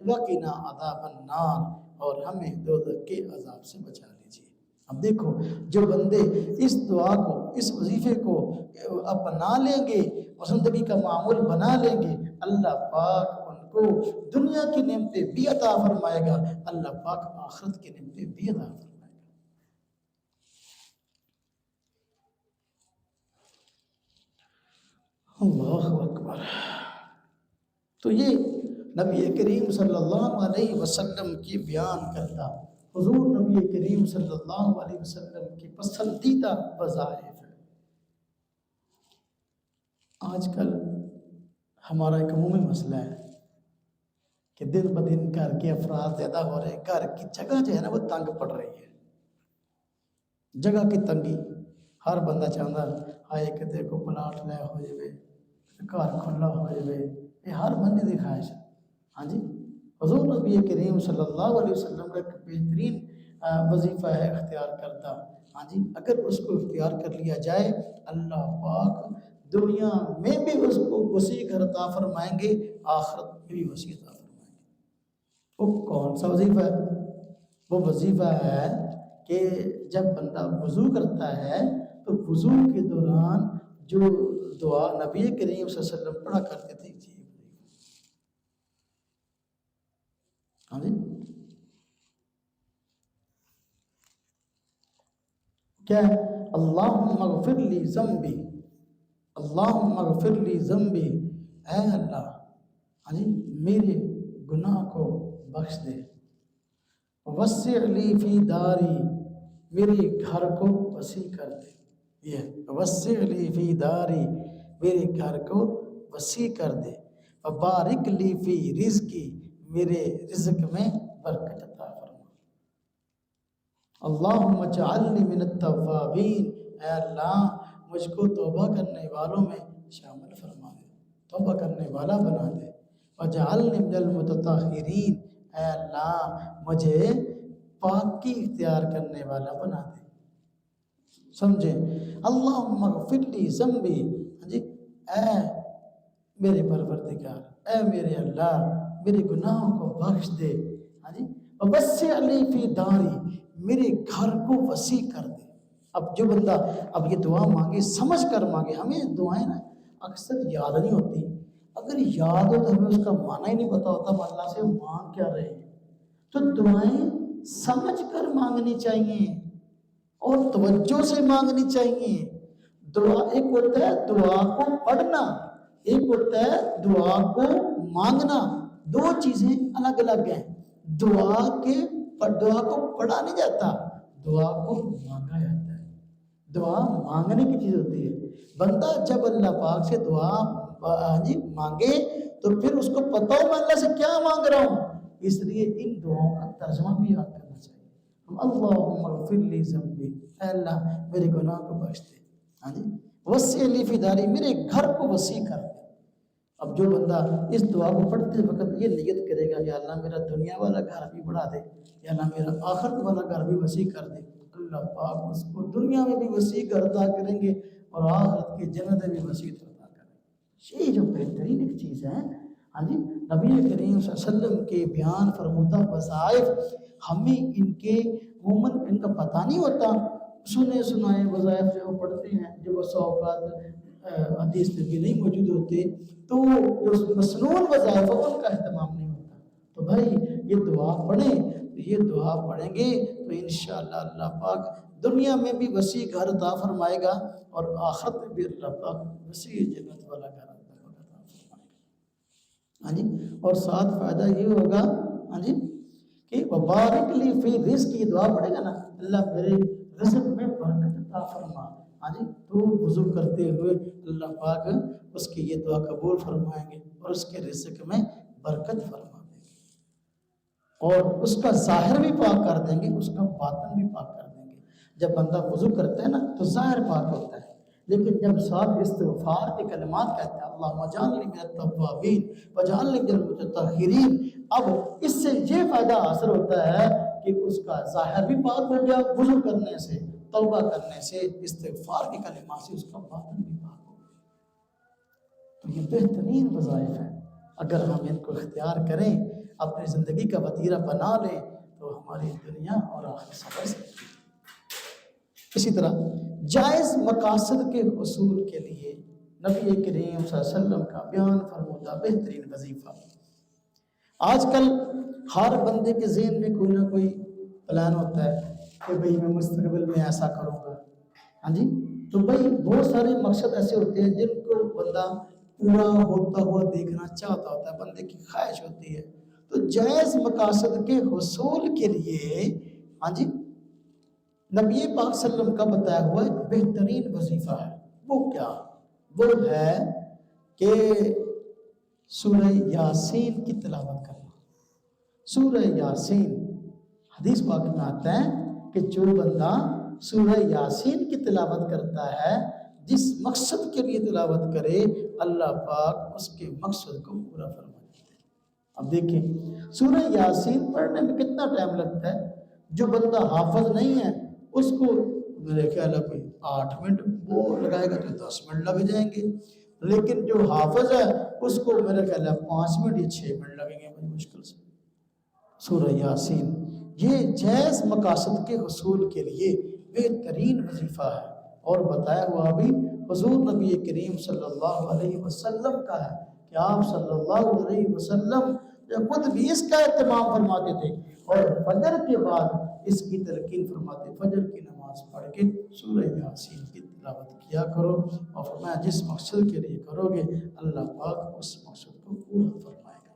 وقنا عذاب النار، اور ہمیں دوزخ کے عذاب سے بچا لیجیے۔ اب دیکھو جو بندے اس دعا کو، اس وظیفے کو اپنا لیں گے اور زندگی کا معمول بنا لیں گے، اللہ پاک ان کو دنیا کی نعمتیں بھی عطا فرمائے گا، اللہ پاک آخرت کی نعمتیں بھی عطا فرمائے گا۔ اللہ اکبر۔ تو یہ نبی کریم صلی اللہ علیہ وسلم کی بیان کرتا، حضور نبی کریم صلی اللہ علیہ وسلم کی پسندیدہ وظائف ہے۔ آج کل ہمارا ایک عمومی مسئلہ ہے کہ دن بدن گھر کے افراد زیادہ ہو رہے ہیں، گھر کی جگہ جو ہے نا وہ تنگ پڑ رہی ہے، جگہ کی تنگی، ہر بندہ چاہتا ہے کہ دیکھو پلاٹ لے ہو جائے، گھر کھلا ہو جائے، یہ ہر بندے کی خواہش ہے۔ ہاں جی، حضور نبی کریم صلی اللہ علیہ وسلم کا ایک بہترین وظیفہ ہے اختیار کرتا۔ ہاں جی، اگر اس کو اختیار کر لیا جائے، اللہ پاک دنیا میں بھی اس کو وسیع گھر عطا فرمائیں گے، آخرت میں بھی وسیع عطا فرمائیں گے۔ وہ کون سا وظیفہ ہے؟ وہ وظیفہ ہے کہ جب بندہ وضو کرتا ہے تو وضو کے دوران جو دعا نبی کریم صلی اللہ علیہ وسلم پڑھا کرتے تھے، ہاں جی، کیا ہے؟ اللہم اغفر لی ذنبی، اللہم اغفر لی ذنبی، اے اللہ، ہاں جی، میرے گناہ کو بخش دے، وسع لی فی داری، میرے گھر کو وسیع کر دے، یہ وسع لی فی داری، میرے گھر کو وسیع کر دے، وبارک لی فی رزقی، میرے رزق میں برکت عطا فرما، اللہم اجعلنی من التوابین، اے اللہ مجھ کو توبہ کرنے والوں میں شامل فرما دے، توبہ کرنے والا بنا دے، وجعلنی من المتطہرین، اے اللہ مجھے پاکی اختیار کرنے والا بنا دے۔ سمجھیں، اللہم اغفر لی ذنبی، ہاں جی، اے میرے پروردگار، اے میرے اللہ میرے گناہوں کو بخش دے، ہاں جی، وسع لی فی داری، میرے گھر کو وسیع کر دے۔ اب جو بندہ اب یہ دعا مانگے، سمجھ کر مانگے، ہمیں دعائیں نا اکثر یاد نہیں ہوتی، اگر یاد ہو تو ہمیں اس کا معنی ہی نہیں پتا ہوتا ہم اللہ سے مانگ کیا رہے ہیں۔ تو دعائیں سمجھ کر مانگنی چاہیے اور توجہ سے مانگنی چاہیے۔ دعا ایک ہوتا ہے دعا کو پڑھنا، ایک ہوتا ہے دعا کو مانگنا، دو چیزیں الگ الگ ہیں۔ دعا کو پڑھا نہیں جاتا، دعا کو مانگا جاتا ہے۔ دعا مانگنے کی چیز ہوتی ہے۔ بندہ جب اللہ پاک سے دعا مانگے تو پھر اس کو پتہ ہو میں اللہ سے کیا مانگ رہا ہوں، اس لیے ان دعاؤں کا ترجمہ بھی یاد کرنا چاہیے۔ اللہم اغفر لی ذنبی، اے اللہ میرے گناہ کو بخش دے، ہاں جی، وسع لی فی داری، میرے گھر کو وسیع کر دے۔ اب جو بندہ اس دعا کو پڑھتے وقت یہ نیت کرے گا یا اللہ میرا دنیا والا گھر بھی بڑھا دے، یا اللہ میرا آخرت والا گھر بھی وسیع کر دے، اللہ پاک اس کو دنیا میں بھی وسیع گھر عطا کریں گے اور آخرت کی جنت بھی وسیع عطا کریں گے۔ یہ جو بہترین ایک چیز ہے، ہاں جی، نبی کریم صلی اللہ علیہ وسلم کے بیان فرمودہ وظائف، ہمیں ان کے عموماً ان کا پتہ نہیں ہوتا، سنے سنائے وظائف جو پڑھتے ہیں جو بسا اوقات حدیث میں بھی نہیں موجود ہوتے، تو جو مسنون وظائف ہے ان کا اہتمام نہیں ہوتا۔ تو بھائی یہ دعا پڑھیں، یہ دعا پڑھیں گے تو انشاءاللہ اللہ پاک دنیا میں بھی وسیع گھر عطا فرمائے گا اور آخرت میں بھی اللہ پاک وسیع جنت والا گھر عطا فرمائے گا، ہاں جی، اور ساتھ فائدہ یہ ہوگا، ہاں جی، کہ وبارک لی فی رزق، کی دعا پڑھے گا نا، اللہ میرے رزق میں برکت عطا فرما، ہاں جی، تو وضو کرتے ہوئے اللہ پاک اس کی یہ دعا قبول فرمائیں گے اور اس کے رزق میں برکت فرما دیں گے، اور اس کا ظاہر بھی پاک کر دیں گے، اس کا باطن بھی پاک کر دیں گے۔ جب بندہ وضو کرتا ہے نا تو ظاہر پاک ہوتا ہے، لیکن جب ساتھ استغفار کے کلمات کہتا ہے اللہم اجعلنی من التوابین واجعلنی من المتطہرین، اب اس سے یہ فائدہ حاصل ہوتا ہے کہ اس کا ظاہر بھی پاک ہو گیا وضو کرنے سے، توبہ کرنے سے، استغفار کے کلمات سے، اس کا باطن بھی پاک ہو گیا۔ تو یہ بہترین وظائف ہیں، اگر ہم ان کو اختیار کریں، اپنی زندگی کا وتیرہ بنا لیں تو ہماری دنیا اور آخرت سنور سکتی ہے۔ اسی طرح جائز مقاصد کے حصول کے لیے نبی کریم صلی اللہ علیہ وسلم کا بیان فرمودہ بہترین وظیفہ، آج کل ہر بندے کے ذہن میں کوئی نہ کوئی پلان ہوتا ہے کہ بھئی میں مستقبل میں ایسا کروں گا، ہاں جی، تو بھئی بہت سارے مقصد ایسے ہوتے ہیں جن کو بندہ پورا ہوتا ہوا دیکھنا چاہتا ہوتا ہے، بندے کی خواہش ہوتی ہے، تو جائز مقاصد کے حصول کے لیے ہاں جی نبی پاک صلی اللہ علیہ وسلم کا بتایا ہوا ایک بہترین وظیفہ ہے۔ وہ کیا؟ وہ ہے کہ سورہ یاسین کی تلاوت کرنا۔ سورہ یاسین، حدیث پاک میں آتا ہے کہ جو بندہ سورہ یاسین کی تلاوت کرتا ہے، جس مقصد کے لیے تلاوت کرے، اللہ پاک اس کے مقصد کو پورا فرما دیتے ہیں۔ اب دیکھیں سورہ یاسین پڑھنے میں کتنا ٹائم لگتا ہے، جو بندہ حافظ نہیں ہے اس کو میرے خیال ہے کوئی 8 منٹ وہ لگائے گا تو 10 منٹ لگ جائیں گے، لیکن جو حافظ ہے اس کو میرے خیال ہے 5 منٹ یا 6 منٹ لگیں گے بڑی مشکل سے۔ سورہ یاسین یہ جائز مقاصد کے حصول کے لیے بہترین وظیفہ ہے، اور بتایا ہوا بھی حضور نبی کریم صلی اللہ علیہ وسلم کا ہے کہ آپ صلی اللہ علیہ وسلم خود بھی اس کا اہتمام فرماتے تھے، اور فجر کے بعد اس کی تلقین فرماتے، فجر کی نماز پڑھ کے سورہ یاسین کی تلاوت کیا کرو، اور فرمایا جس مقصد کے لیے کرو گے اللہ پاک اس مقصد کو پورا فرمائے گا۔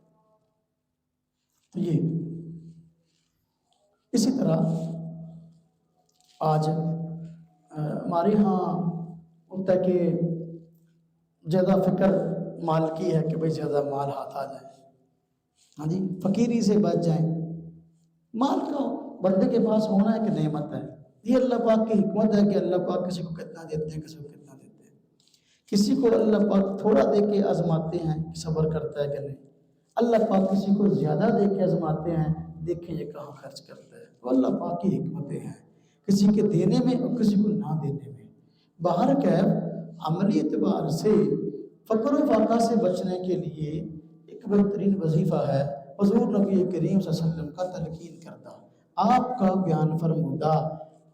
تو یہ اسی طرح آج ہمارے ہاں ہوتا ہے کہ زیادہ فکر مال کی ہے کہ بھئی زیادہ مال ہاتھ آ جائے، ہاں جی، فقیری سے بچ جائیں۔ مال کا بندے کے پاس ہونا ایک نعمت ہے، یہ اللہ پاک کی حکمت ہے کہ اللہ پاک کسی کو کتنا دیتے ہیں، کسی کو کتنا دیتے ہیں۔ کسی کو اللہ پاک تھوڑا دے کے آزماتے ہیں کہ صبر کرتا ہے کہ نہیں، اللہ پاک کسی کو زیادہ دے کے آزماتے ہیں، دیکھیں یہ کہاں خرچ کرتا ہے۔ تو اللہ پاک کی حکمتیں ہیں کسی کے دینے میں اور کسی کو نہ دینے میں۔ باہر کیف عملی اعتبار سے فقر و فاقہ سے بچنے کے لیے ایک بہترین وظیفہ ہے حضور نبی کریم صلی اللہ علیہ وسلم کا تلقین کردہ، آپ کا بیان فرمودہ،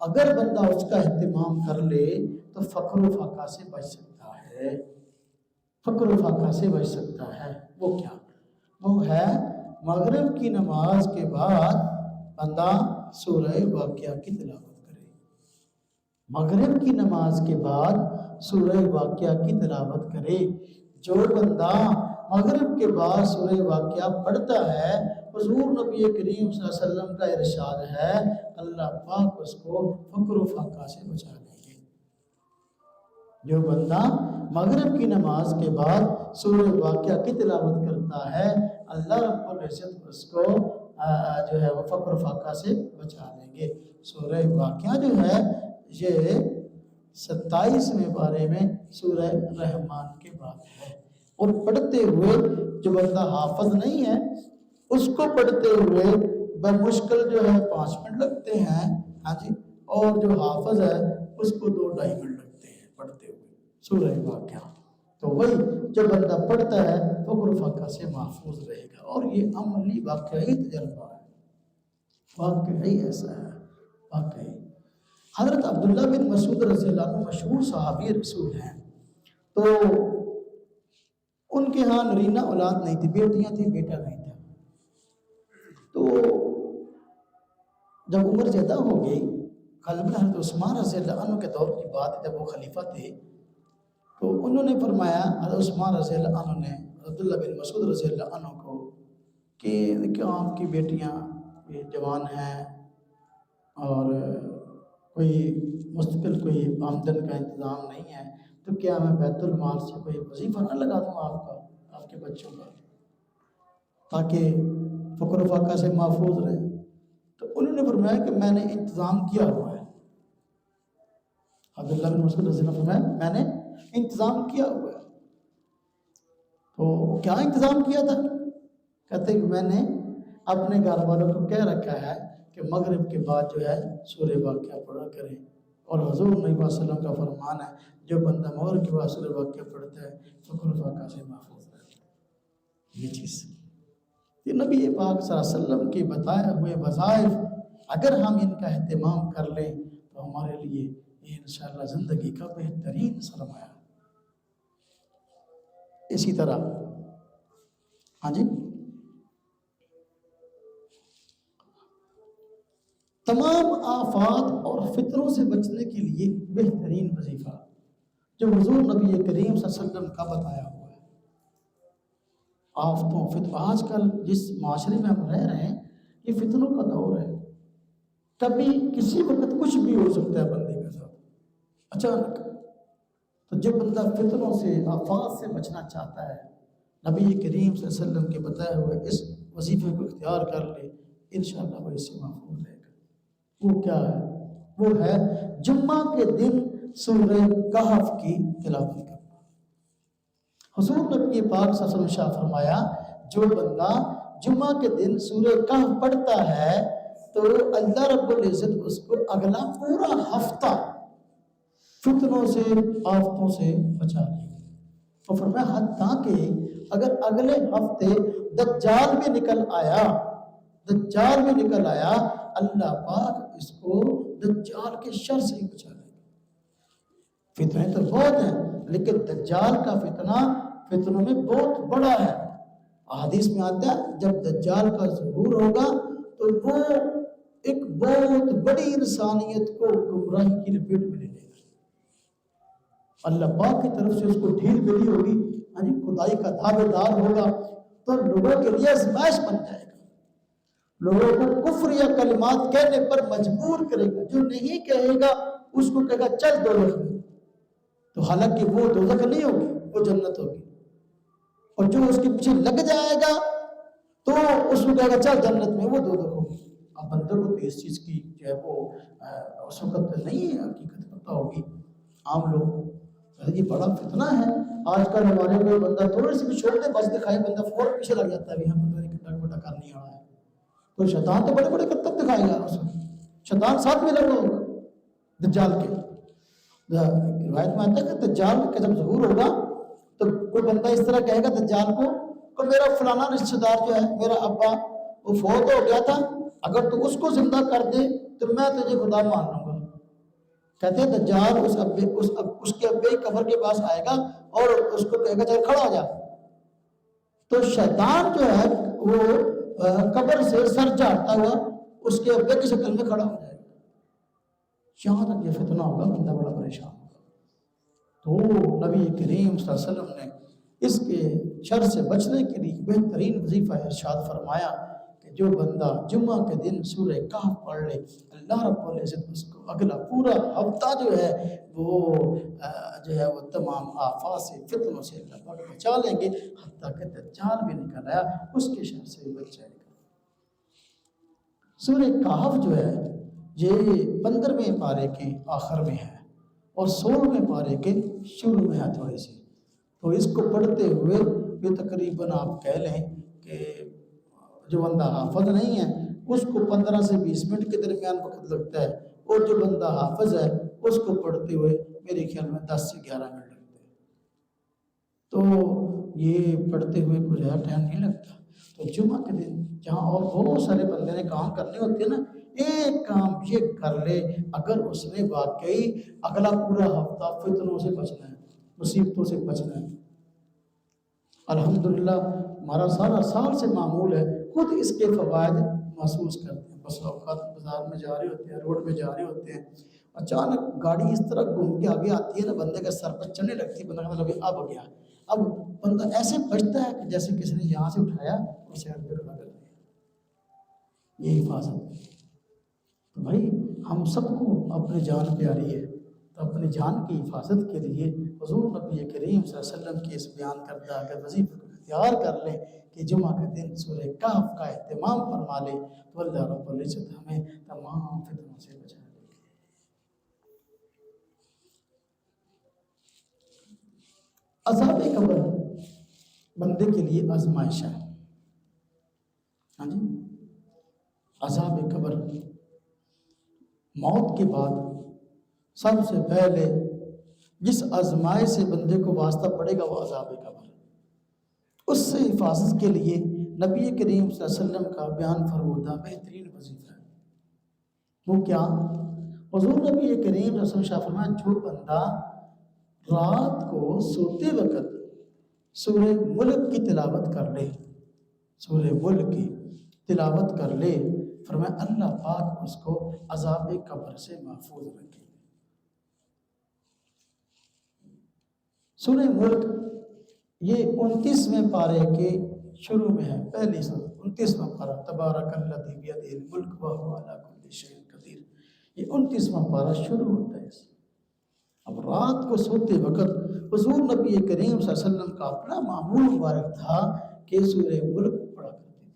اگر بندہ اس کا اہتمام کر لے تو فقر و فاقہ سے بچ سکتا ہے، فقر و فاقہ سے بچ سکتا ہے۔ وہ کیا؟ وہ ہے مغرب کی نماز کے بعد بندہ سورہ واقعہ کی تلاوت کرے۔ مغرب کی نماز کے بعد سورہ واقعہ کی تلاوت کرے۔ جو بندہ مغرب کے بعد سورہ واقعہ پڑھتا ہے، حضور نبی کریم صلی اللہ علیہ وسلم کا ارشاد ہے اللہ پاک اس کو فقر و فاقہ سے بچا لیں گے۔ جو بندہ مغرب کی نماز کے بعد سورہ واقعہ کی تلاوت کرتا ہے، اللہ رب العزت اس کو جو ہے وہ فقر و فاقہ سے بچا لیں گے۔ سورہ واقعہ جو ہے یہ 27ویں پارے میں سورہ رحمان کے بعد ہے، اور پڑھتے ہوئے جو بندہ حافظ نہیں ہے اس کو پڑھتے ہوئے بمشکل جو ہے 5 منٹ لگتے ہیں، ہاں جی، اور جو حافظ ہے اس کو 2-2.5 منٹ لگتے ہیں پڑھتے ہوئے سورہ واقعہ۔ تو وہی جب بندہ پڑھتا ہے فقر و فاقہ سے محفوظ رہے گا، اور یہ عملی واقعی تجربہ ہے، واقعی ایسا ہے، واقعی۔ حضرت عبداللہ بن مسعود رضی اللہ عنہ مشہور صحابی رسول ہیں، تو ان کے ہاں نرینہ اولاد نہیں تھی، بیٹیاں تھیں، بیٹا نہیں تھا۔ تو جب عمر زیادہ ہو گئی، غالباً حضرت عثمان رضی اللہ عنہ کے دور کی بات ہے جب وہ خلیفہ تھے، تو انہوں نے فرمایا حضرت عثمان رضی اللہ عنہ نے عبداللہ بن مسعود رضی اللہ عنہ کو کہ کیا آپ کی بیٹیاں جوان ہیں اور کوئی مستقل کوئی آمدن کا انتظام نہیں ہے، تو کیا میں بیت المال سے کوئی وظیفہ نہ لگا دوں آپ کا، آپ کے بچوں کا، تاکہ فقر و فاقہ سے محفوظ رہے۔ تو انہوں نے فرمایا کہ میں نے انتظام کیا ہوا ہے۔ عبداللہ بن مسعود رضی اللہ عنہ فرمایا میں نے انتظام کیا ہوا ہے۔ تو کیا انتظام کیا تھا؟ کہتے ہیں کہ میں نے اپنے گھر والوں کو کہہ رکھا ہے کہ مغرب کے بعد جو ہے سورہ واقعہ پڑھا کریں، اور حضور نبی صلی اللہ علیہ وسلم کا فرمان ہے جو بندہ مور کے بعد سورہ واقعہ پڑھتا ہے فقر و فاقہ سے محفوظ رہتا ہے۔ یہ چیز یہ نبی پاک صلی اللہ علیہ وسلم کے بتائے ہوئے وظائف اگر ہم ان کا اہتمام کر لیں تو ہمارے لیے یہ انشاءاللہ زندگی کا بہترین سرمایہ۔ اسی طرح ہاں جی تمام آفات اور فتنوں سے بچنے کے لیے بہترین وظیفہ جو حضور نبی کریم صلی اللہ علیہ وسلم کا بتایا ہوا ہے۔ آفتوں آج کل جس معاشرے میں ہم رہ رہے ہیں یہ فتنوں کا دور ہے، کبھی کسی وقت کچھ بھی ہو سکتا ہے بندے کے ساتھ اچانک۔ تو جو بندہ فتنوں سے آفات سے بچنا چاہتا ہے نبی کریم صلی اللہ علیہ وسلم کے بتائے ہوئے اس وظیفے کو اختیار کر لے انشاءاللہ وہ اس سے محفوظ رہے گا۔ وہ کیا ہے؟ وہ ہے جمعہ کے دن سورہ کہف کی تلاوت کرنا۔ حضور نبی پاک صلی اللہ علیہ وسلم شاہ فرمایا جو بندہ جمعہ کے دن سورہ کہف پڑھتا ہے تو اللہ رب العزت اس کو اگلا پورا ہفتہ فتنوں سے آفتوں سے بچا لے گا۔ اور فرمایا حتیٰ کہ اگر اگلے ہفتے دجال بھی نکل آیا اللہ پاک اس کو دجال کے شر سے ہی بچا لے گا۔ فتنے تو بہت ہیں لیکن دجال کا فتنوں میں بہت بڑا ہے۔ احادیث میں آتا ہے جب دجال کا ظہور ہوگا تو وہ ایک بہت بڑی انسانیت کو گمراہی کی لپیٹ میں لے لے گا۔ اللہ پاک کی طرف سے اس کو ڈھیل ملی ہوگی، خدائی کا دعوے دار ہوگا تو لوگوں کے لیے آزمائش بن جائے گا، لوگوں کو کفر یا کلمات کہنے پر مجبور کرے گا، جو نہیں کہے گا اس کو کہے گا چل دوزخ میں، تو حالانکہ وہ دوزخ نہیں ہوگی وہ جنت ہوگی، اور جو اس کے پیچھے لگ جائے گا تو اس کو کہے گا چل جنت میں، وہ دوزخ ہوگی۔ اب بندوں کو تو اس چیز کی جو ہے وہ اس وقت نہیں حقیقت پتہ ہوگی۔ عام لوگ یہ بڑا فتنہ ہے آج کل ہمارے کوئی بندہ تھوڑی سی بھی چھوٹے بس دکھائے بندہ فوراً پیچھے لگ جاتا ہے، بھی ہم پتہ نہیں کتنا بڑا کر نہیں آ رہا ہے۔ تو شیطان تو بڑے بڑے کرتب دکھائے گا، اس میں شیطان ساتھ میں لگا ہوگا دجال کے۔ روایت میں آتا ہے کہ دجال کا جب ظہور ہوگا تو کوئی بندہ اس طرح کہے گا دجال کو کہ میرا فلانا رشتہ دار جو ہے میرا ابا وہ فوت ہو گیا تھا، اگر تو اس کو زندہ کر دے تو میں تجھے خدا مان لوں گا۔ کہتے ہیں دجال اس کے ابے کی قبر کے پاس آئے گا اور اس کو کہے گا چل کھڑا ہو جا، تو شیطان جو ہے وہ قبر سے سر چاٹتا ہوا اس کے ابے کی شکل میں کھڑا ہو جائے گا۔ یہاں تک یہ فتنہ ہوگا، بندہ بڑا پریشان ہوگا۔ تو نبی کریم صلی اللہ علیہ وسلم نے اس کے شر سے بچنے کے لیے بہترین وظیفہ ارشاد فرمایا کہ جو بندہ جمعہ کے دن سورہ کہف پڑھ لے اللہ رب العزت اس کو اگلا پورا ہفتہ جو ہے وہ تمام آفات سے فتنوں سے اللہ پاک بچا لیں گے، حتیٰ کہ دجال بھی نکل آیا اس کے شر سے بچ جائے گا۔ سورہ کہف جو ہے یہ 15ویں پارے کے آخر میں ہے اور 16ویں پارے کے شروع میں ہے تھوڑی سی، تو اس کو پڑھتے ہوئے یہ تقریباً آپ کہہ لیں کہ جو بندہ حافظ نہیں ہے اس کو 15 سے 20 منٹ کے درمیان وقت لگتا ہے، اور جو بندہ حافظ ہے اس کو پڑھتے ہوئے میرے خیال میں 10 سے 11 منٹ لگتے ہیں۔ تو یہ پڑھتے ہوئے کچھ زیادہ ٹائم نہیں لگتا۔ تو جمعہ کے دن جہاں اور بہت سارے بندے نے کام کرنے ہوتے ہیں نا، ایک کام یہ کر لے اگر اس نے واقعی اگلا پورا ہفتہ فتنوں سے بچنا ہے، مصیبتوں سے بچنا ہے۔ الحمدللہ ہمارا سارا سال سے معمول ہے، خود اس کے فوائد محسوس کرتے ہیں۔ بس اوقات بازار میں جا رہے ہوتے ہیں، روڈ میں جا رہے ہوتے ہیں، اچانک گاڑی اس طرح گھوم کے آگے آتی ہے نا، بندے کا سر پر چڑھنے لگتی ہے، بندہ مطلب اب گیا، اب بندہ ایسے بچتا ہے کہ جیسے کسی نے یہاں سے اٹھایا اور سیٹ پہ کھڑا کر دیا۔ یہ حفاظت ہے۔ تو بھائی ہم سب کو اپنی جان پیاری ہے، تو اپنی جان کی حفاظت کے لیے حضور نبی کریم صلی اللہ علیہ وسلم کے اس بیان کردہ اگر وظیفے کو اختیار کر لیں کہ جمعہ کے دن سورہ کہف کا اہتمام فرما لیں تو اللہ رب العزت ہمیں تمام فتنوں سے بچا لے گا۔ عذاب قبر بندے کے لیے آزمائش ہے۔ ہاں جی، عذاب قبر موت کے بعد سب سے پہلے جس آزمائش سے بندے کو واسطہ پڑے گا وہ عذاب قبر، اس سے حفاظت کے لیے نبی کریم صلی اللہ علیہ وسلم کا بیان فرمودہ بہترین وظیفہ ہے وہ کیا؟ حضور نبی کریم صلی اللہ علیہ وسلم شاہ فرمایا جو بندہ رات کو سوتے وقت سورہ ملک کی تلاوت کر لے، سورہ ملک کی تلاوت کر لے، فرمایا اللہ پاک اس کو عذاب قبر سے محفوظ رکھے۔ سورہ ملک یہ 29ویں پارے کے شروع میں ہے، پہلی سورہ 29واں پارہ، تبارک الذی بیدہ الملک وہو علی کل شیء قدیر، یہ 29واں پارہ شروع ہوتا ہے۔ اب رات کو سوتے وقت حضور نبی کریم صلی اللہ علیہ وسلم کا اپنا معمول مبارک تھا کہ سورہ ملک پڑھا کرتے تھے۔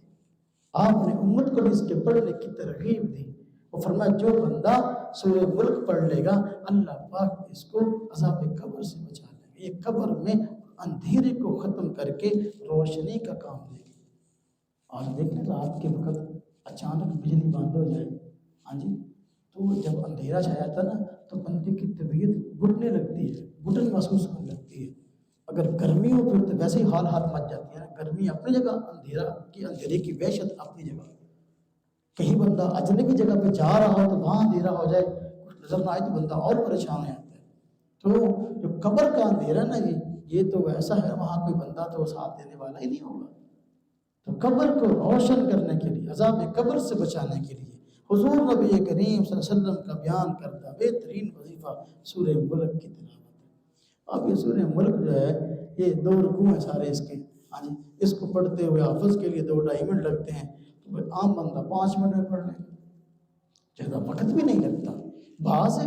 آپ نے امت کو بھی اس کے پڑھنے کی ترغیب دی، وہ فرمایا جو بندہ سورہ ملک پڑھ لے گا اللہ پاک اس کو عذاب قبر سے بچا لے گا، یہ قبر میں اندھیرے کو ختم کر کے روشنی کا کام دے گی۔ اور دیکھیں رات کے وقت اچانک بجلی بند ہو جائے، ہاں جی، تو جب اندھیرا چھا جاتا نا تو بندے کی طبیعت گھٹنے لگتی ہے، گھٹن محسوس ہونے لگتی ہے۔ اگر گرمی ہو پھر تو ویسے ہی حال مچ جاتی ہے نا، گرمی اپنی جگہ، اندھیرے کی وحشت اپنی جگہ۔ کہیں بندہ اجنبی جگہ پہ جا رہا ہو تو وہاں اندھیرا ہو جائے، کچھ نظر نہ آئے تو بندہ اور پریشان ہو جاتا ہے۔ تو جو قبر کا اندھیرا نا یہ تو ایسا ہے، وہاں کوئی بندہ تو ساتھ دینے والا ہی نہیں ہوگا۔ تو قبر کو روشن کرنے کے لیے، عذاب قبر سے بچانے کے لیے حضور نبی کریم صلی اللہ علیہ وسلم کا بیان کرتا بہترین وظیفہ سورہ ملک کی تلاوت ہے۔ اب یہ سورہ ملک جو ہے یہ 2 رکوع ہیں سارے اس کے، ہاں جی، اس کو پڑھتے ہوئے حافظ کے لیے 2-2.5 منٹ لگتے ہیں، تو عام بندہ 5 منٹ میں پڑھ لے گا، زیادہ وقت بھی نہیں لگتا۔ بعض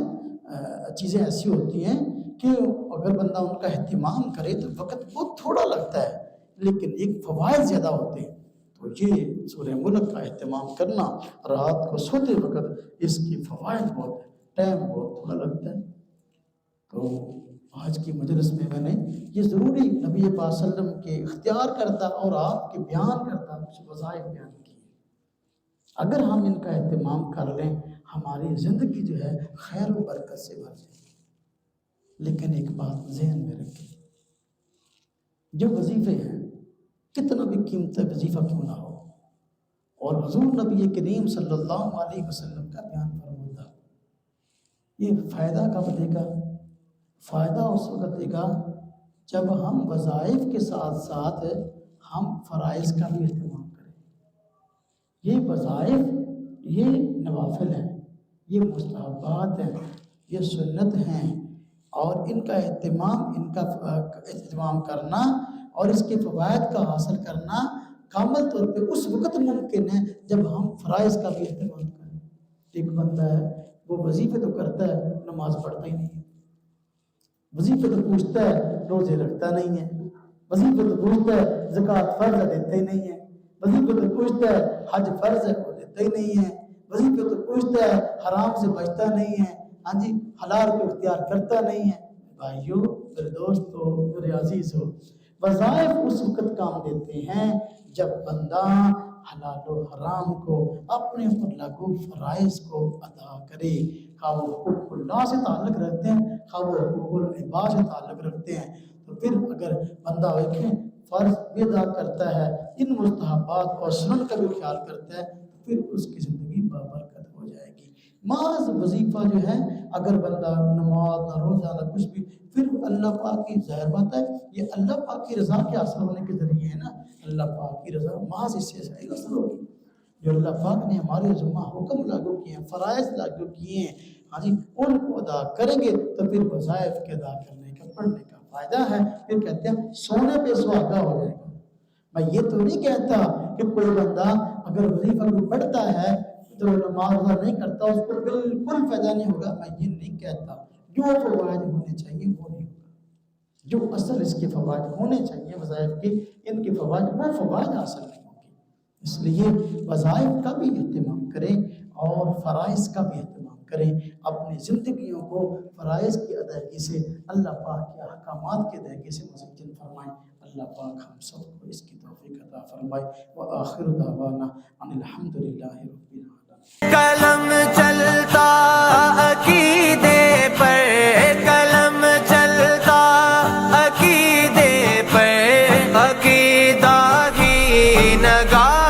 چیزیں ایسی ہوتی ہیں کہ اگر بندہ ان کا اہتمام کرے تو وقت بہت تھوڑا لگتا ہے لیکن ایک فوائد زیادہ ہوتے ہیں۔ تو یہ سورہ ملک کا اہتمام کرنا رات کو سوتے وقت، اس کی فوائد بہت ہے، ٹائم بہت تھوڑا لگتا ہے۔ تو آج کی مجلس میں نے یہ ضروری نبی پاک صلی اللہ علیہ وسلم کے اختیار کردہ اور آپ کے بیان کردہ کچھ وظائف بیان کی۔ اگر ہم ان کا اہتمام کر لیں ہماری زندگی جو ہے خیر و برکت سے بھر جائے گی۔ لیکن ایک بات ذہن میں رکھیں، جو وظیفے ہیں کتنا بھی قیمتی وظیفہ کیوں نہ ہو، اور حضور نبی کریم صلی اللہ علیہ وسلم کا بیان فرمودہ، یہ فائدہ کب دے گا؟ فائدہ اس وقت دے گا جب ہم وظائف کے ساتھ ساتھ ہم فرائض کا بھی اہتمام کریں۔ یہ وظائف یہ نوافل ہیں، یہ مستحبات ہیں، یہ سنت ہیں، اور ان کا اہتمام کرنا اور اس کے فوائد کا حاصل کرنا کامل طور پہ اس وقت ممکن ہے جب ہم فرائض کا بھی اہتمام کریں۔ ایک بندہ ہے وہ وظیفے تو کرتا ہے نماز پڑھتا ہی نہیں ہے، وظیفے تو پوچھتا ہے روزے رکھتا نہیں ہے، وظیفے تو پوچھتا ہے زکوٰۃ فرض ہے دیتا ہی نہیں ہے، وظیفے تو پوچھتا ہے حج فرض ہے وہ دیتا ہی نہیں ہے، وظیفے تو پوچھتا ہے حرام سے بچتا نہیں ہے، ہاں جی، حلال کو اختیار کرتا نہیں ہے۔ بھائیو، میرے دوستو، میرے عزیزو، وظائف اس وقت کام دیتے ہیں جب بندہ حلال و حرام کو اپنے اوپر لاگو فرائض کو ادا کرے، خواہ وہ حقوق اللہ سے تعلق رکھتے ہیں خواہ وہ حقوق العباد سے تعلق رکھتے ہیں۔ تو پھر اگر بندہ دیکھیں فرض بھی ادا کرتا ہے، ان مستحبات اور سنن کا بھی خیال کرتا ہے، تو پھر اس کی زندگی بابرکت ہو جائے گی۔ محض وظیفہ جو ہے اگر بندہ نماز نہ روزہ نہ کچھ بھی، پھر اللہ پاک کی ظاہر بات ہے یہ اللہ پاک کی رضا کے حاصل ہونے کے ذریعے ہے نا، اللہ پاک کی رضا محض اس سے حاصل ہوگی۔ جو اللہ پاک نے ہمارے ذمہ حکم لاگو کیے ہیں، فرائض لاگو کیے ہیں، ہاں جی، ان کو ادا کریں گے تو پھر وظائف کے ادا کرنے کا پڑھنے کا فائدہ ہے۔ پھر کہتے ہیں سونے پہ سہاگا ہو جائے گا۔ میں یہ تو نہیں کہتا کہ کوئی بندہ اگر وظیفہ بھی پڑھتا ہے تو نماز روزہ نہیں کرتا اس کو بالکل فائدہ نہیں ہوگا، میں یہ نہیں کہتا۔ جو فوائد ہونے چاہیے وہ نہیں ہوگا، جو اصل اس کے فوائد ہونے چاہیے وظائف کے، ان کے فوائد وہ فوائد حاصل نہیں ہوں گے۔ اس لیے وظائف کا بھی اہتمام کریں اور فرائض کا بھی اہتمام کریں، اپنی زندگیوں کو فرائض کی ادائیگی سے اللہ پاک کے احکامات کی ادائیگی سے مزین فرمائیں۔ اللہ پاک ہم سب کو اس کی توفیق عطا فرمائے۔ وآخر دعوانا ان الحمد للہ رب العالمین۔ قلم چلتا عقیدے پر نگاہ